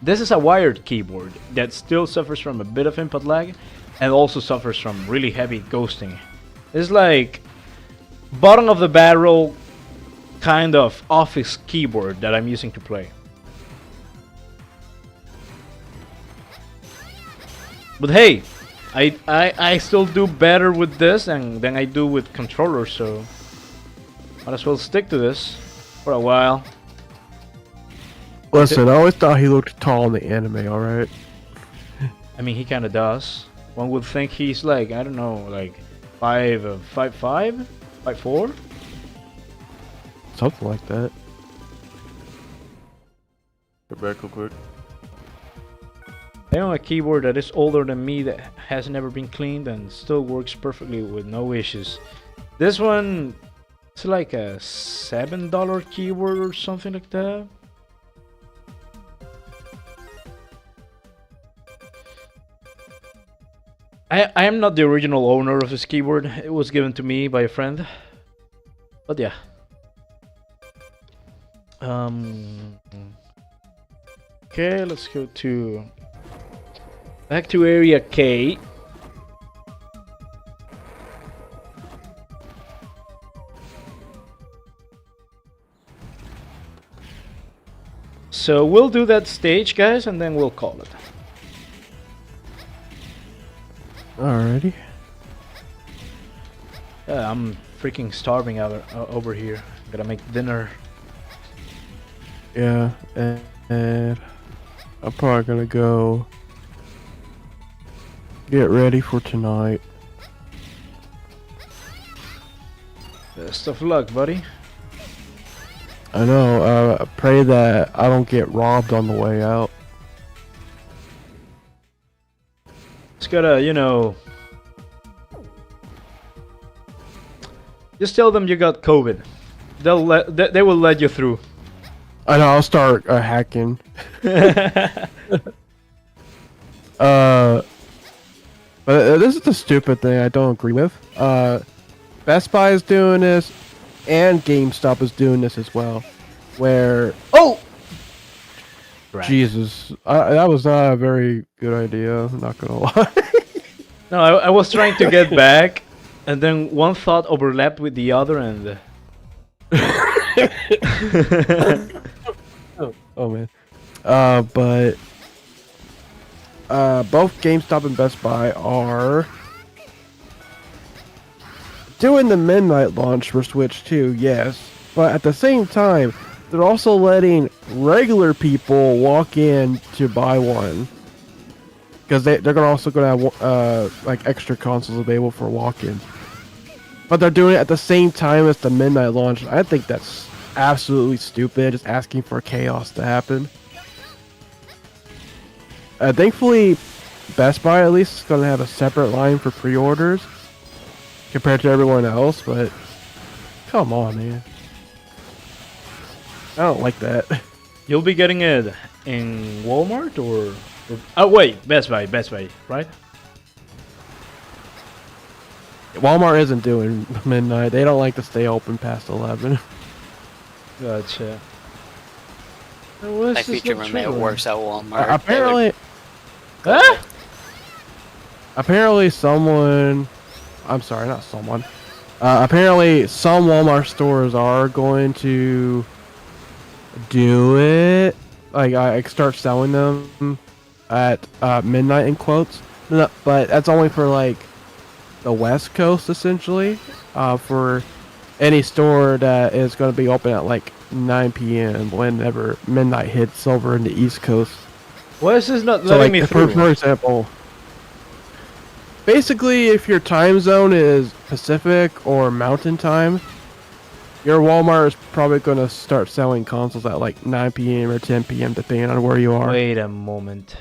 this is a wired keyboard that still suffers from a bit of input lag and also suffers from really heavy ghosting. It's like bottom of the barrel kind of office keyboard that I'm using to play. But hey, I still do better with this than I do with controllers, so might as well stick to this for a while.
Listen, I always thought he looked tall in the anime, alright?
I mean, he kind of does. One would think he's like, I don't know, like 5'5", 5'4".
Something like that.
Get back real quick.
I own a keyboard that is older than me that has never been cleaned and still works perfectly with no issues. This one, it's like a $7 keyboard or something like that. I am not the original owner of this keyboard. It was given to me by a friend. But yeah. Okay, let's go to back to area K. so we'll do that stage, guys, and then we'll call it.
Alrighty.
Yeah, I'm freaking starving over here. Gotta make dinner.
Yeah, and I'm probably gonna go get ready for tonight.
Best of luck, buddy.
I know, pray that I don't get robbed on the way out.
Just gotta, you know... Just tell them you got COVID. They will let you through.
I know, I'll start hacking. But this is the stupid thing I don't agree with. Best Buy is doing this, and GameStop is doing this as well. Where Jesus, that was not a very good idea. I'm not gonna lie.
No, I was trying to get back, and then one thought overlapped with the other, and
oh man. But both GameStop and Best Buy are doing the midnight launch for Switch 2, yes. But at the same time, they're also letting regular people walk in to buy one. Because they're also going to have like extra consoles available for walk-in. But they're doing it at the same time as the midnight launch. I think that's absolutely stupid, just asking for chaos to happen. Thankfully, Best Buy at least is going to have a separate line for pre-orders compared to everyone else, but come on, man. I don't like that.
you'll be getting it in Walmart or oh wait, Best Buy, right?
Walmart isn't doing midnight. They don't like to stay open past 11.
Gotcha.
My future roommate works at Walmart.
Apparently,
Huh?
apparently someone... I'm sorry, not someone. Apparently some Walmart stores are going to do it. Like, start selling them at midnight in quotes. No, but that's only for, like, the West Coast, essentially. For any store that is going to be open at, like, 9 p.m. whenever midnight hits over in the East Coast.
Why is this not
So,
letting
like,
me through?
for example, basically, if your time zone is Pacific or Mountain Time, your Walmart is probably going to start selling consoles at like 9 p.m. or 10 p.m. depending on where you are.
Wait a moment.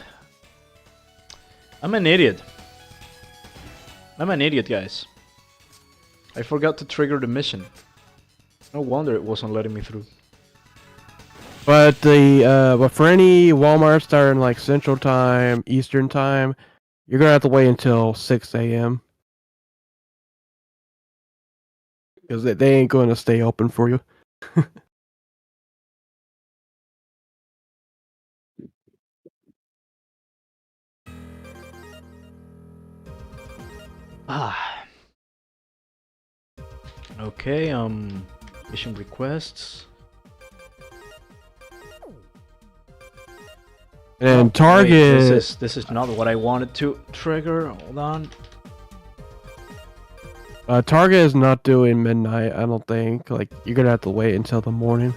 I'm an idiot. Guys. I forgot to trigger the mission. No wonder it wasn't letting me through.
But but for any Walmarts that are in like Central Time, Eastern Time, you're gonna have to wait until 6 a.m. because they ain't going to stay open for you.
Okay, mission requests.
And
Wait,
Target,
this is not what I wanted to trigger. Hold on.
Target is not doing midnight. I don't think. Like, you're gonna have to wait until the morning.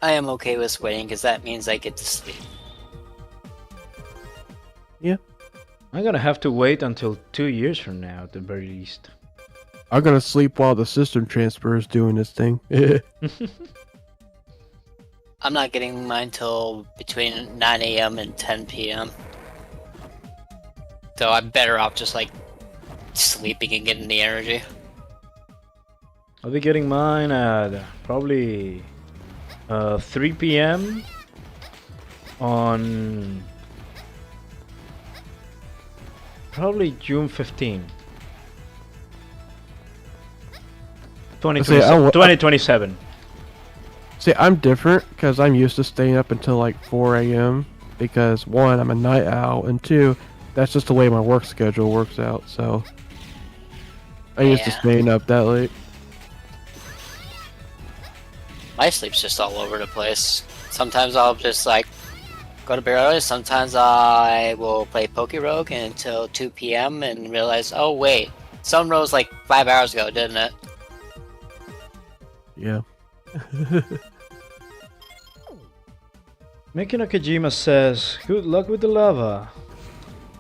I am okay with waiting because that means I get to sleep.
I'm gonna have to wait until 2 years from now at the very least.
I'm gonna sleep while the system transfer is doing this thing.
I'm not getting mine till between 9 a.m. and 10 p.m. So I'm better off just like sleeping and getting the energy.
I'll be getting mine at probably 3 p.m. on probably June 15. 2027.
See, I'm different because I'm used to staying up until like 4 a.m. because one, I'm a night owl, and two, that's just the way my work schedule works out. So I used to
Yeah.
staying up that late.
My sleep's just all over the place. Sometimes I'll just like go to bed early. Sometimes I will play Poke Rogue until 2 p.m. and realize, oh wait, sun rose like 5 hours ago, didn't it?
Yeah.
Mikino Kojima says, "Good luck with the lava.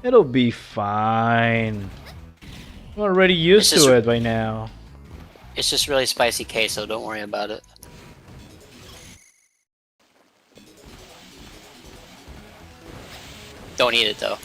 It'll be fine. I'm already used
It's just-
to it by now."
It's just really spicy queso. Don't worry about it. Don't eat it though.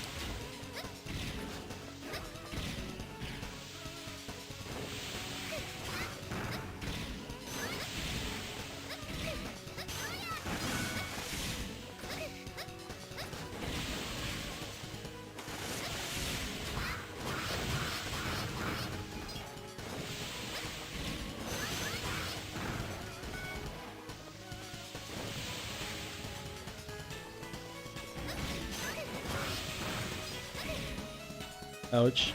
Ouch.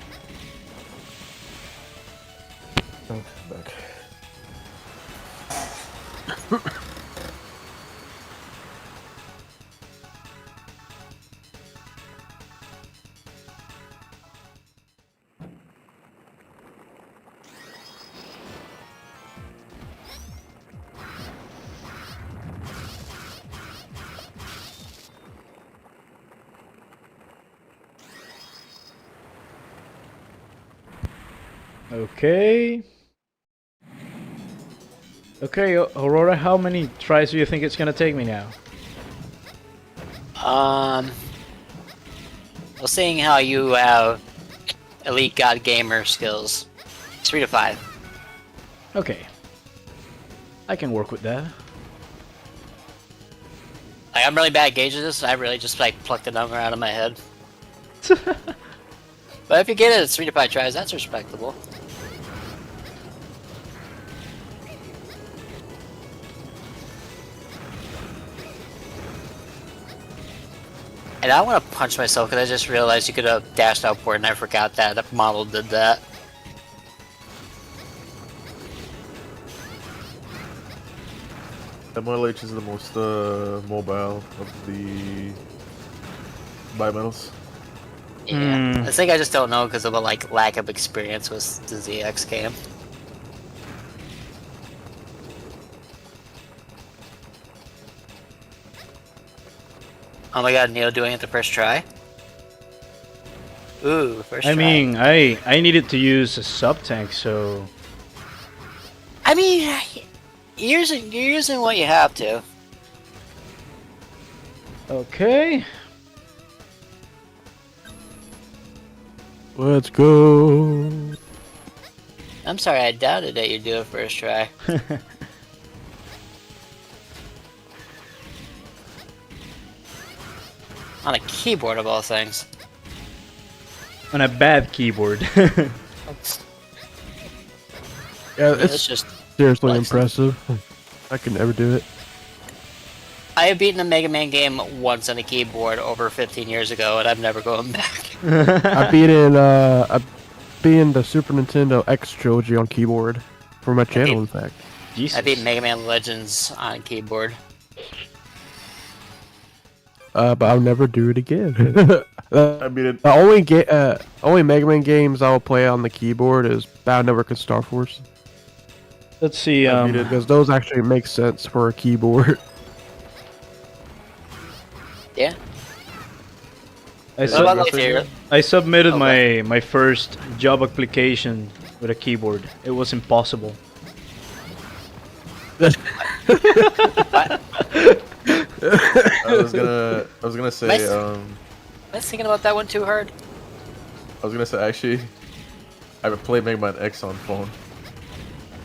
Back.
Okay. Okay, Aurora, how many tries do you think it's gonna take me now?
Well, seeing how you have elite god gamer skills, 3 to 5.
Okay. I can work with that.
Like, I'm really bad at gauging this, and I really just like plucked the number out of my head. But if you get it, it's 3 to 5 tries. That's respectable. And I want to punch myself because I just realized you could have dashed outboard, and I forgot that the model did that.
MLH is the most mobile of the bimetals.
Yeah,
Hmm.
I think I just don't know because of a like lack of experience with the ZX game. Oh my god, Neil doing it the first try? Ooh, first
I
try.
mean, I needed to use a sub tank, so
I mean, you're using what you have to.
okay.
Let's go.
I'm sorry, I doubted that you'd do it first try. On a keyboard of all things.
On a bad keyboard.
Yeah,
It's
it's
just
seriously
Excellent.
impressive. I could never do it.
I have beaten a Mega Man game once on a keyboard over 15 years ago, and I'm never going back.
I beat the Super Nintendo X trilogy on keyboard for my channel, in fact.
Jesus.
I beat Mega Man Legends on keyboard.
But I'll never do it again.
I mean, it,
The only Mega Man games I will play on the keyboard is Battle Network and Star Force,
Let's see.
I beat it.
because those actually make sense for a keyboard.
Yeah.
I,
What
sub-
about like your...
I submitted
Okay.
my first job application with a keyboard. It was impossible.
I was gonna say,
Nice. I was thinking about that one too hard.
I was gonna say actually, I would play Mega Man X on phone.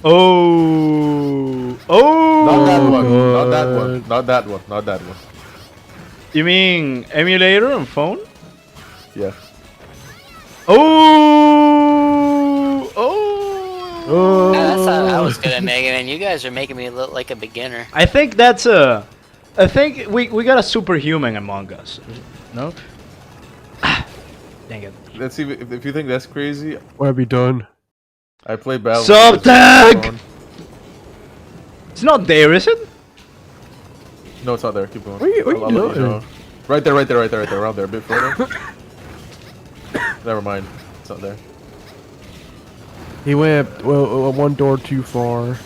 Oh, oh!
Not that
Oh,
one. Not that
God.
one. Not that one. Not that one.
You mean emulator on phone?
Yeah.
Oh, oh!
Oh.
That's not I was good at Mega Man. You guys are making me look like a beginner.
I think that's a. I think we got a superhuman among us. No. Dang it.
Let's see if you think that's crazy.
What have you done?
I play Battle.
Sub-tag! It's not there, is it?
No, it's not there. Keep going.
What are you
I'll let you
doing?
know. Right there, around there, a bit further. Never mind, it's not there.
He went one door too far.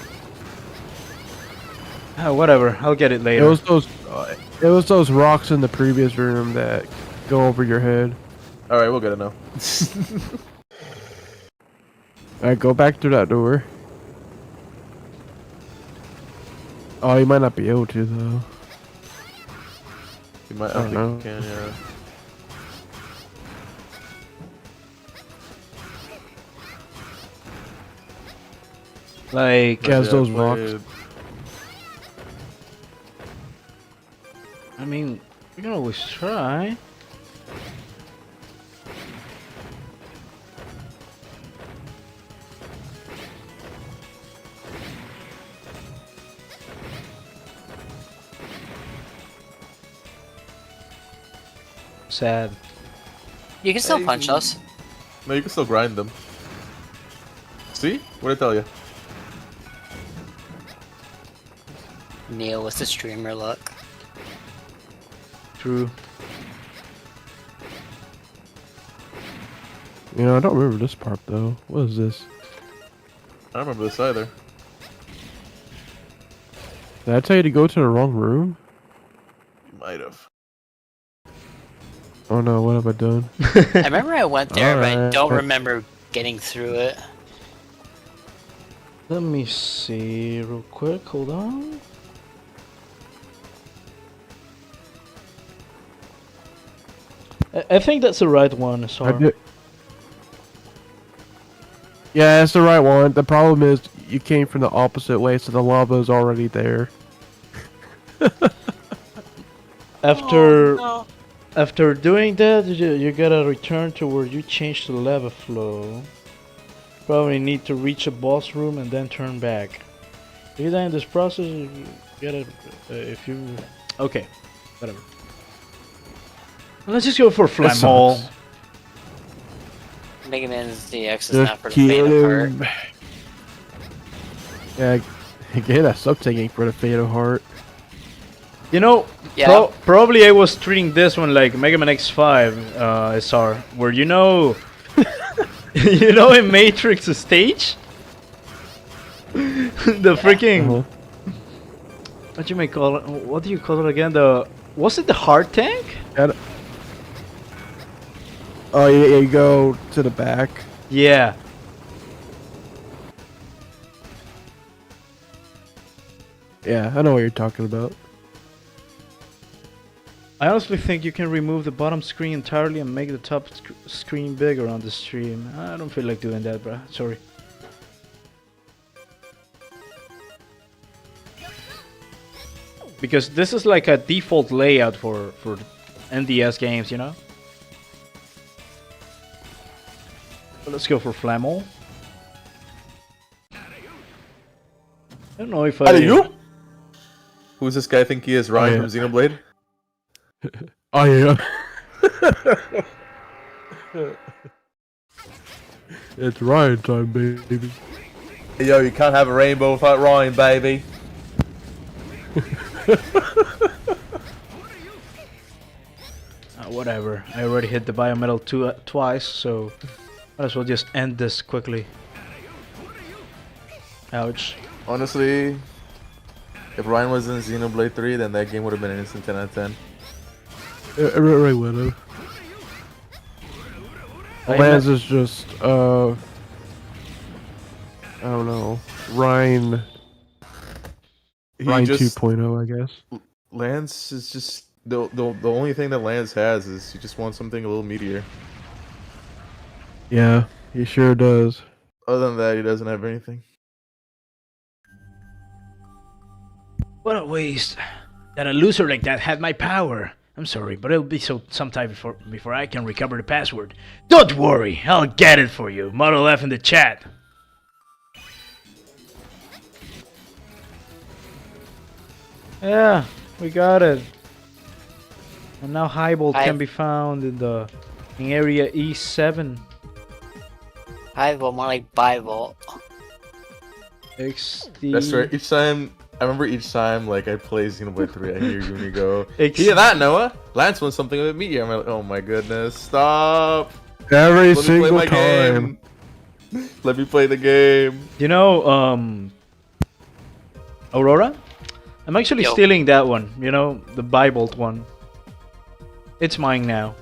Oh, whatever. I'll get it later.
It was those rocks in the previous room that go over your head.
All right, we'll get it now.
Alright, go back through that door. Oh, you might not be able to though.
You might. I
I don't
don't think you can. Yeah.
Like,
Yeah, it's those
I
rocks.
played-
I mean, we can always try. Sad.
You can still
Hey.
punch us.
No, you can still grind them. See? What'd I tell you?
Neil with the streamer luck.
True.
You know, I don't remember this part though. What is this?
I don't remember this either.
Did I tell you to go to the wrong room?
You might have.
Oh no, what have I done?
I remember I went there, but I
Alright.
don't remember getting through it.
Let me see real quick. Hold on. I think that's the right one.
I
Sorry.
did. Yeah, that's the right one. The problem is you came from the opposite way, so the lava is already there.
After
Oh,
after doing that, you gotta return to where you changed the lava flow. Probably need to reach a boss room and then turn back. If you die in this process, you gotta if you okay, whatever. Let's just go for
That
Flammall.
sucks.
Mega Man ZX is
Just
not for the faint of heart.
him. Yeah, get that sub taking for the fatal heart.
You know,
Yeah.
probably I was treating this one like Mega Man X5 SR, where you know, you know, in Matrix stage, the freaking
Uh-huh.
what you may call it? What do you call it again? Was it the heart tank?
And- oh, yeah, you go to the back.
Yeah.
Yeah, I know what you're talking about.
I honestly think you can remove the bottom screen entirely and make the top screen bigger on the stream. I don't feel like doing that, bruh. Sorry. Because this is like a default layout for NDS games, you know? So let's go for Flammall. I don't know if I...
you? Who's this guy think he is? Ryan
yeah.
from Xenoblade?
Oh yeah. It's Ryan time, baby.
Hey, yo, you can't have a rainbow without Ryan, baby.
Whatever. I already hit the biometal twice, so might as well just end this quickly. Ouch.
Honestly, if Ryan was in Xenoblade 3, then that game would have been an instant 10 out of 10.
It really would have. Lance is just I don't know, Ryan
He
2.0, I guess.
Lance is just the only thing that Lance has is he just wants something a little meatier.
Yeah, he sure does.
Other than that, he doesn't have anything.
What a waste. That a loser like that had my power. I'm sorry, but it'll be some time before I can recover the password. Don't worry, I'll get it for you. Model F in the chat. Yeah, we got it. And now Highbolt can be found in area E7.
5 volt, more like bivolt.
XD.
That's right. Each time, I remember each time, like, I play Xenoblade 3, I hear you and you go,
Ex-
hear that, Noah? Lance wants something with me. I'm like, oh my goodness, stop.
Every
Let me play
single
my
time.
game. Let me play the game.
You know, Aurora? I'm actually
Yo.
stealing that one. You know, the Bibolt one. It's mine now.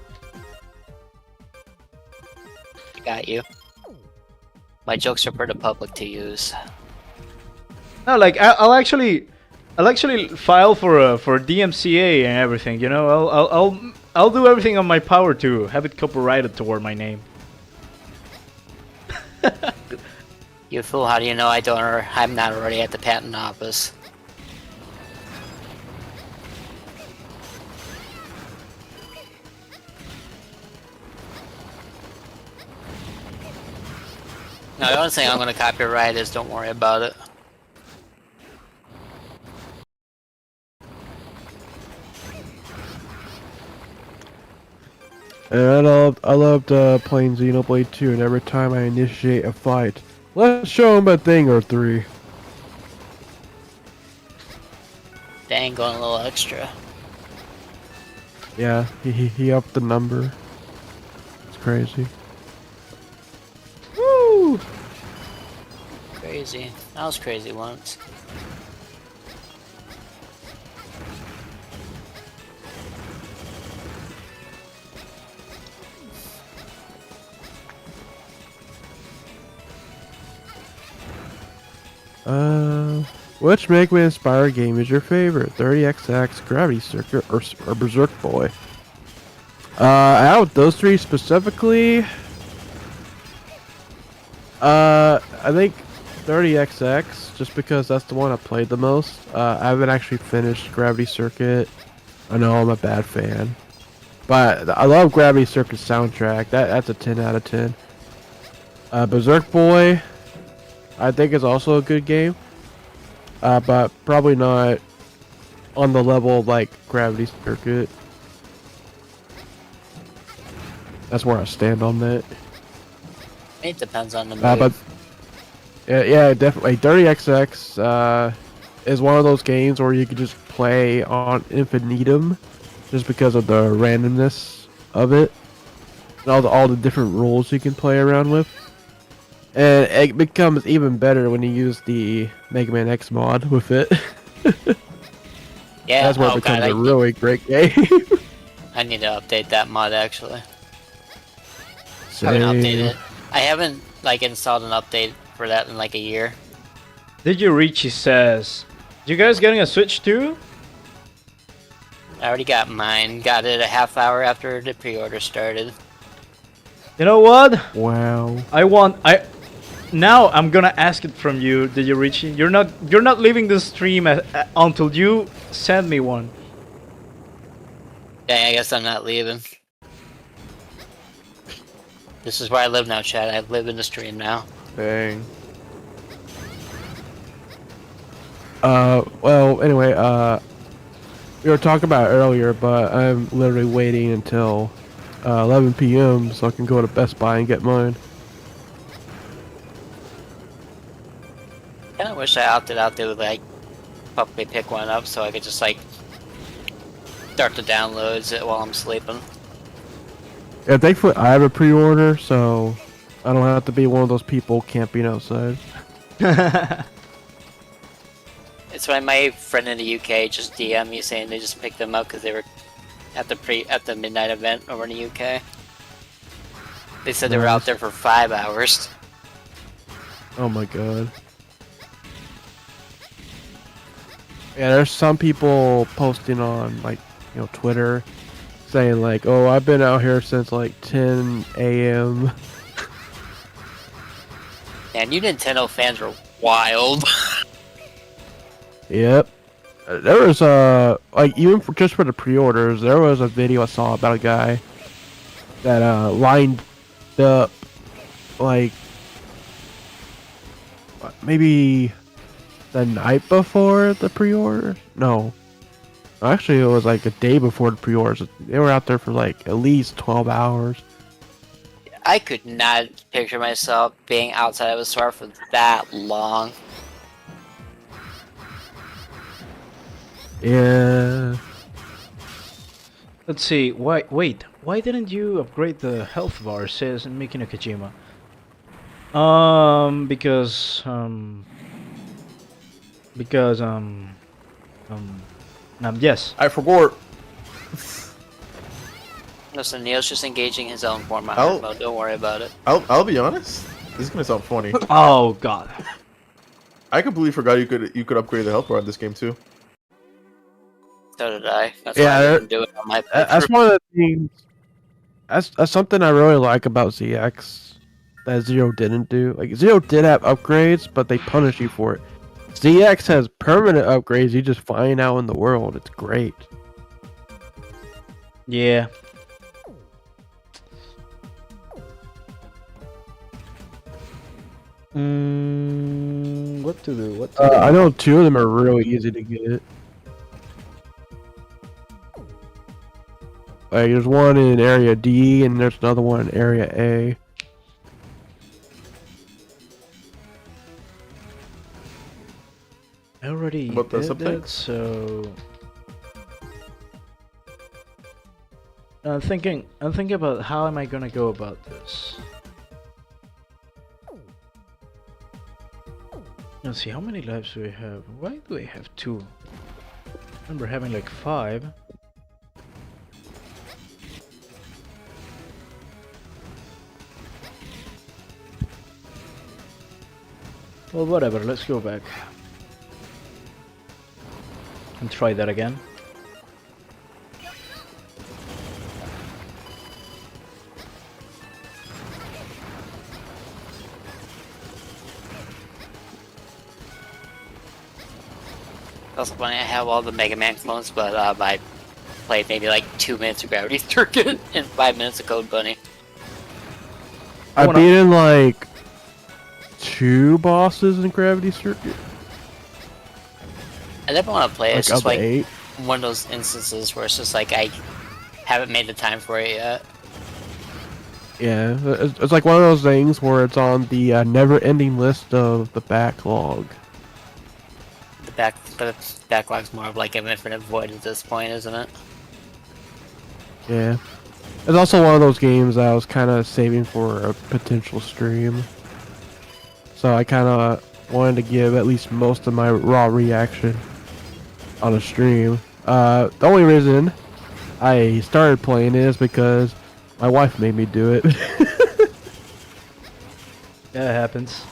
I got you. My jokes are for the public to use.
No, like I'll actually file for DMCA and everything. You know, I'll do everything on my power to have it copyrighted toward my name.
You fool, how do you know I'm not already at the patent office? No, the only thing I'm gonna copyright is don't worry about it.
And I loved playing Xenoblade 2, and every time I initiate a fight, let's show him a thing or three.
Dang, going a little extra.
Yeah, he upped the number. It's crazy.
Woo!
Crazy. I was crazy once.
Which Mega Man inspired game is your favorite? 30XX, Gravity Circuit, or Berserk Boy? Out of those three specifically, I think 30XX, just because that's the one I played the most. I haven't actually finished Gravity Circuit. I know I'm a bad fan, but I love Gravity Circuit's soundtrack. That's a 10 out of 10. Berserk Boy, I think is also a good game, but probably not on the level of like Gravity Circuit. That's where I stand on that.
It depends on the mood.
But yeah, definitely. 30XX is one of those games where you can just play on infinitum, just because of the randomness of it, and all the different rules you can play around with. And it becomes even better when you use the Mega Man X mod with it.
Yeah,
That's where it becomes a really great game.
I need to update that mod actually. I
Same.
haven't updated it. I haven't like installed an update for that in like a year.
Did you reach? He says. You guys getting a Switch too?
I already got mine. Got it a half hour after the pre-order started.
You know what?
Wow.
Now I'm gonna ask it from you. Did you reach? You're not leaving the stream until you send me one.
Dang, I guess I'm not leaving. This is where I live now, Chad. I live in the stream now.
Dang.
Well, anyway, we were talking about it earlier, but I'm literally waiting until 11 p.m. so I can go to Best Buy and get mine.
Kinda wish I opted out to like probably pick one up so I could just like start the downloads it while I'm sleeping.
Yeah, thankfully I have a pre-order, so I don't have to be one of those people camping outside.
It's why my friend in the UK just DM me saying they just picked them up because they were at the midnight event over in the UK. They said they were out there for 5 hours.
Oh my god. Yeah, there's some people posting on like, Twitter saying like, "Oh, I've been out here since like 10 a.m."
Man, you Nintendo fans are wild.
Yep. There was like even just for the pre-orders, there was a video I saw about a guy that lined up like maybe the night before the pre-order. No, actually it was like a day before the pre-orders. They were out there for like at least 12 hours.
I could not picture myself being outside of a store for that long.
Yeah.
Let's see. Wait. Why didn't you upgrade the health bar? Says Miki no Kojima. Because yes.
I forgot.
Listen, Neil's just engaging his own form of
I'll-
hard mode. Don't worry about it.
I'll be honest. This is gonna sound funny.
Oh god.
I completely forgot you could upgrade the health bar in this game too.
So did I. That's
Yeah,
why I didn't do it on my
That's
playthrough.
one of the things. That's something I really like about ZX that Zero didn't do. Like Zero did have upgrades, but they punish you for it. ZX has permanent upgrades. You just find out in the world. It's great.
Yeah. What to do? What to do?
I know two of them are really easy to get. Like there's one in area D and there's another one in area A.
I already
What, the
did
subtext?
it, so I'm thinking about how am I gonna go about this. Let's see, how many lives do I have? Why do I have 2? I remember having like 5. Well, whatever, let's go back and try that again.
That's funny. I have all the Mega Man clones, but I played maybe like 2 minutes of Gravity Circuit and 5 minutes of Code Bunny.
I
wanna-
beat in like 2 bosses in Gravity Circuit.
I never want to play it. It's
Like
just
up
like
8.
one of those instances where it's just like I haven't made the time for it yet.
Yeah, it's like one of those things where it's on the never-ending list of the backlog.
The backlog's more of like an infinite void at this point, isn't it?
Yeah. It's also one of those games that I was kind of saving for a potential stream. So I kind of wanted to give at least most of my raw reaction on a stream. The only reason I started playing it is because my wife made me do it.
Yeah, it happens.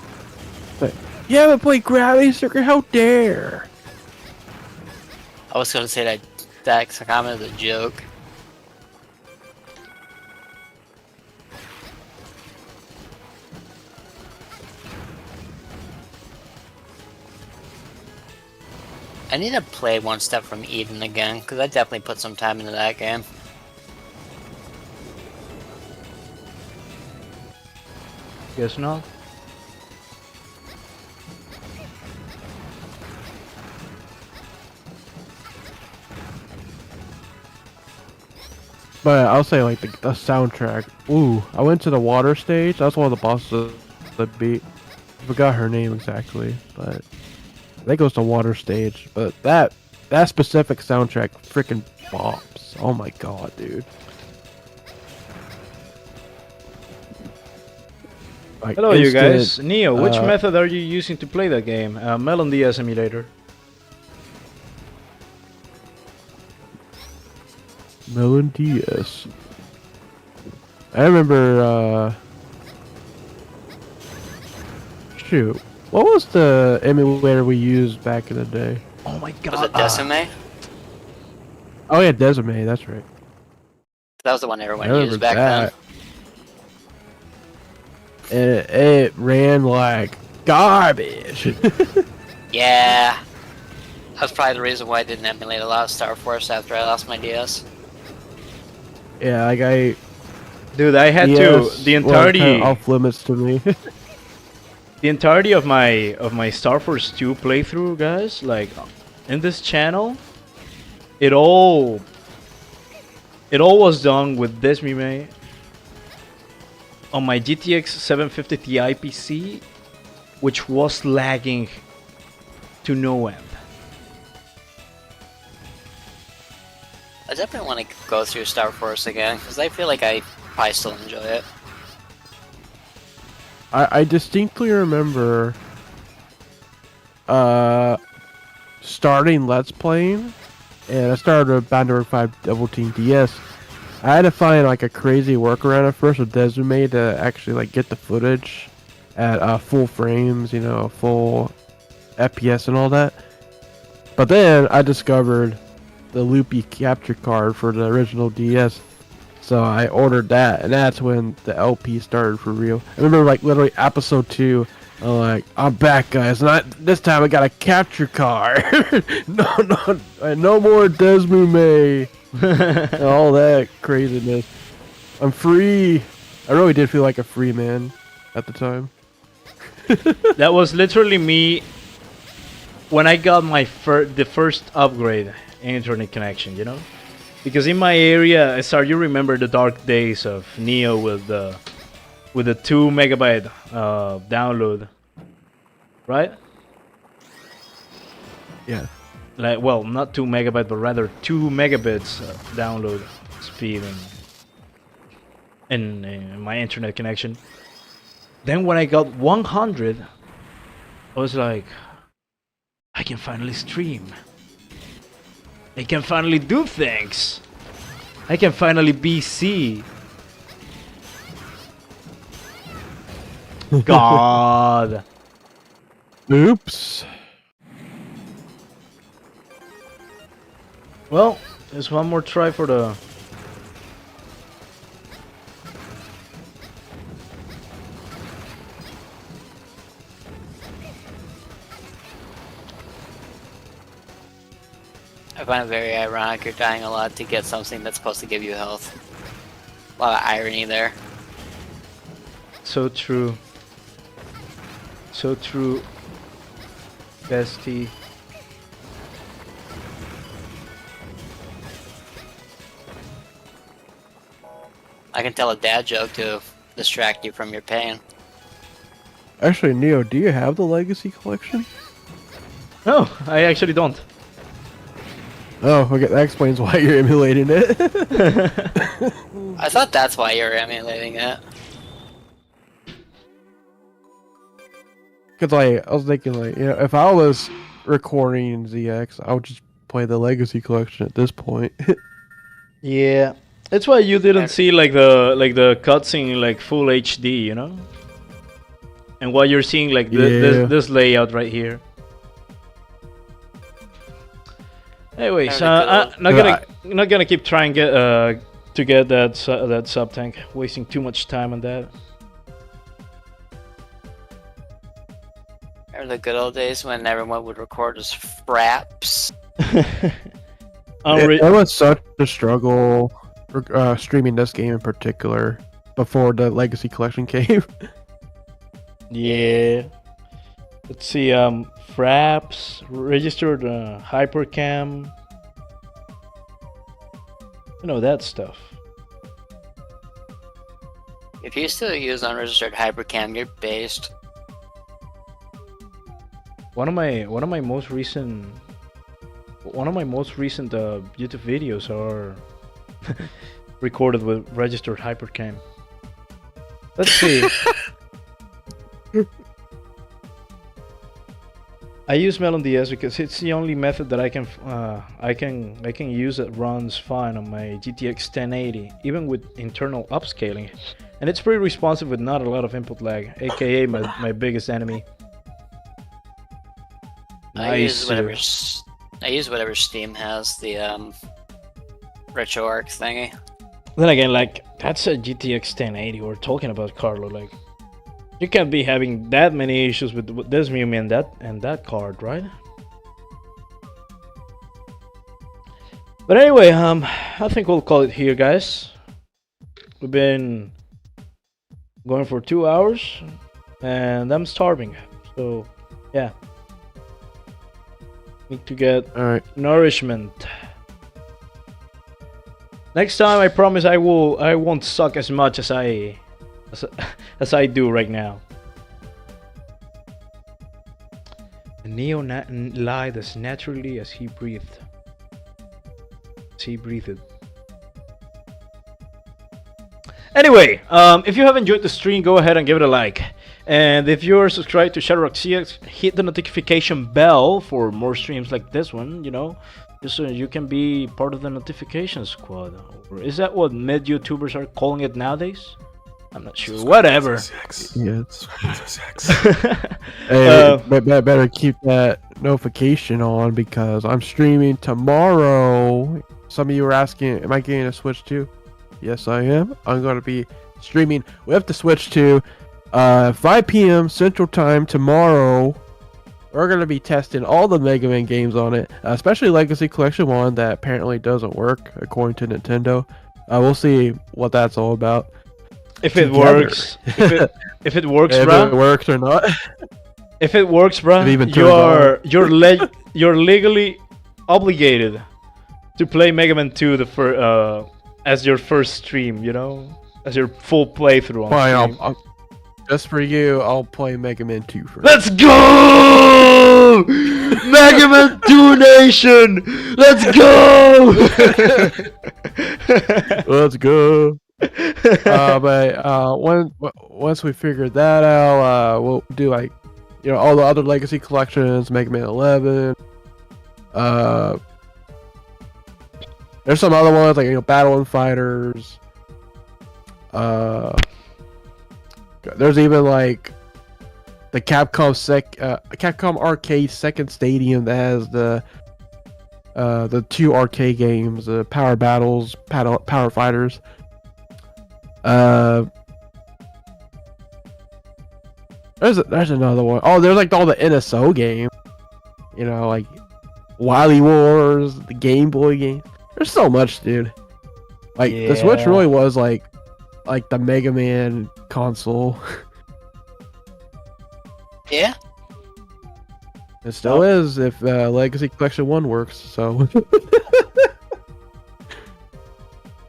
But, you haven't played Gravity Circuit? How dare!
I was gonna say that comment is a joke. I need to play One Step from Eden again, because I definitely put some time into that game.
Guess not.
But I'll say like the soundtrack. Ooh, I went to the water stage. That's one of the bosses that beat. I forgot her name exactly, but I think it was the water stage. But that specific soundtrack freaking bops. Oh my god, dude. Like,
Hello, you
instant,
guys. Neo, which
uh,
method are you using to play that game? Melon DS emulator.
Melon DS. I remember, shoot. What was the emulator we used back in the day?
Oh my god.
Was it Decime?
Oh yeah, Desime, that's right.
That was the one everyone
I remember
used back
that. It ran like garbage.
then. Yeah. That's probably the reason why I didn't emulate a lot of Star Force after I lost my DS.
Yeah, like I.
Dude, I had
DS
to the
was
entirety
kinda off limits to me.
the entirety of my Star Force 2 playthrough, guys, like in this channel, it all was done with Desmime on my GTX 750 Ti PC, which was lagging to no end.
I definitely want to go through Star Force again, because I feel like I probably still enjoy it.
I distinctly remember starting Let's Playing, and I started with Bannerwork 5 Double Team DS. I had to find like a crazy workaround at first with Desume to actually like get the footage at full frames, you know, full FPS and all that. But then I discovered the loopy capture card for the original DS. So I ordered that, and that's when the LP started for real. I remember like literally episode 2, I'm like, I'm back guys, and this time I got a capture card. no more Desmume. And all that craziness. I'm free. I really did feel like a free man at the time.
That was literally me when I got my the first upgrade internet connection, you know? Because in my area, you remember the dark days of Neo with the 2 megabyte download, right?
Yeah.
Like, well, not 2 megabyte, but rather 2 megabits download speed in my internet connection. Then when I got 100, I was like, I can finally stream. I can finally do things. I can finally BC. God.
Oops.
Well, there's one more try for the...
I find it very ironic you're dying a lot to get something that's supposed to give you health. A lot of irony there.
So true. So true. Bestie.
I can tell a dad joke to distract you from your pain.
Actually, Neo, do you have the Legacy Collection?
No, I actually don't.
Oh, okay, that explains why you're emulating it.
I thought that's why you were emulating it.
Cause like I was thinking, like, you know, if I was recording ZX, I would just play the Legacy Collection at this point.
Yeah, that's why you didn't see like the cutscene like full HD, you know. And why you're seeing like this layout right here. Anyways, I'm not gonna keep trying to get that sub tank, wasting too much time on that.
Remember the good old days when everyone would record as fraps?
It was such a struggle streaming this game in particular before the Legacy Collection came.
Yeah. Let's see. Fraps registered hypercam. You know that stuff.
If you still use unregistered hypercam, you're based.
One of my most recent YouTube videos are recorded with registered hypercam. Let's see. I use Melon DS because it's the only method that I can use that runs fine on my GTX 1080, even with internal upscaling, and it's pretty responsive with not a lot of input lag, aka my biggest enemy.
I use whatever Steam has, the RetroArch thingy.
Then again, like, that's a GTX 1080 we're talking about, Carlo. Like, you can't be having that many issues with this Mew and that card, right? But anyway, I think we'll call it here, guys. We've been going for 2 hours, and I'm starving. So, yeah. Need to get nourishment. Next time, I promise I won't suck as much as I as, as I do right now. Neo lied as naturally as he breathed. Anyway, if you have enjoyed the stream, go ahead and give it a like. And if you're subscribed to ShadowRockZX, hit the notification bell for more streams like this one, you know, just so you can be part of the notification squad. Or is that what mid-YouTubers are calling it nowadays? I'm not sure. Whatever.
Yes. Hey, better keep that notification on because I'm streaming tomorrow. Some of you were asking, am I getting a Switch too? Yes, I am. I'm going to be streaming with the Switch 2 5 p.m. Central Time tomorrow. We're going to be testing all the Mega Man games on it, especially Legacy Collection 1 that apparently doesn't work according to Nintendo. We'll see what that's all about.
If it works, if it works,
if
bruh.
it works or not.
If it works, bruh,
It even
you're legally obligated to play Mega Man 2 as your first stream, you know, as your full playthrough on
Fine,
stream.
just for you, I'll play Mega Man 2 first.
Let's go! Mega Man 2 Nation! Let's go!
Let's go. But once we figure that out, we'll do like, you know, all the other Legacy collections, Mega Man 11. There's some other ones like, you know, Battle and Fighters. There's even like the Capcom Arcade Second Stadium that has the 2 arcade games, the Power Battles, Power Fighters. There's another one. Oh, there's like all the NSO games. You know, like Wily Wars, the Game Boy game. There's so much, dude. Like the Switch really was like the Mega Man console.
Yeah.
It still is if Legacy Collection 1 works. So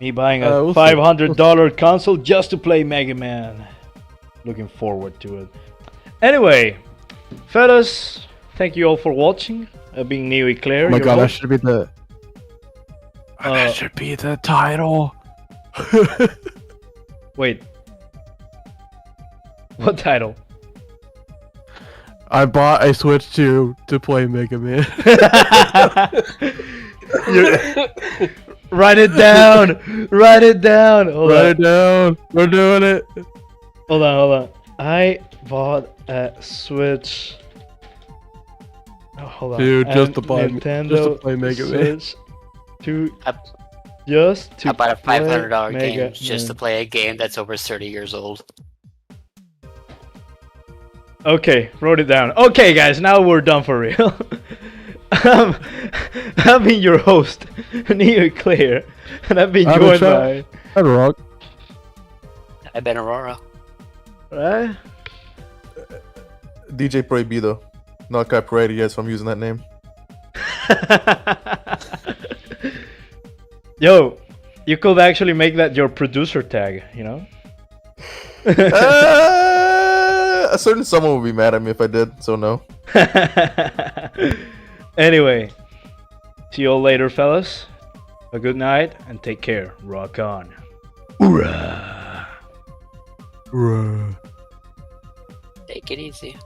Me buying a
we'll see.
$500 console just to play Mega Man. Looking forward to it. Anyway, fellas, thank you all for watching. Being Neo Eclair.
oh my
your
god, that
host.
should be the that should be the title.
Wait. What title?
I bought a Switch 2 to play Mega Man.
Write it down. Write it down. Hold
Write
on.
it down. We're doing it.
Hold on. I bought a Switch. Oh, hold on.
Dude, just to
And
play-
Nintendo
just to play Mega Man.
Switch to
I-
just to
I bought a
play
$500
Mega
game just to
Man.
play a game that's over 30 years old.
Okay, wrote it down. Okay, guys, now we're done for real. I've been your host, Neo Eclair, and I've been
I've
joined
been
by.
ShadowRock.
I've been Aurora.
Right?
DJ Prohibido. Not copyrighted yet, so I'm using that name.
Yo, you could actually make that your producer tag, you know?
A certain someone would be mad at me if I did, so no.
Anyway, see you all later, fellas. A good night and take care. Rock on. Hoorah!
Take it easy.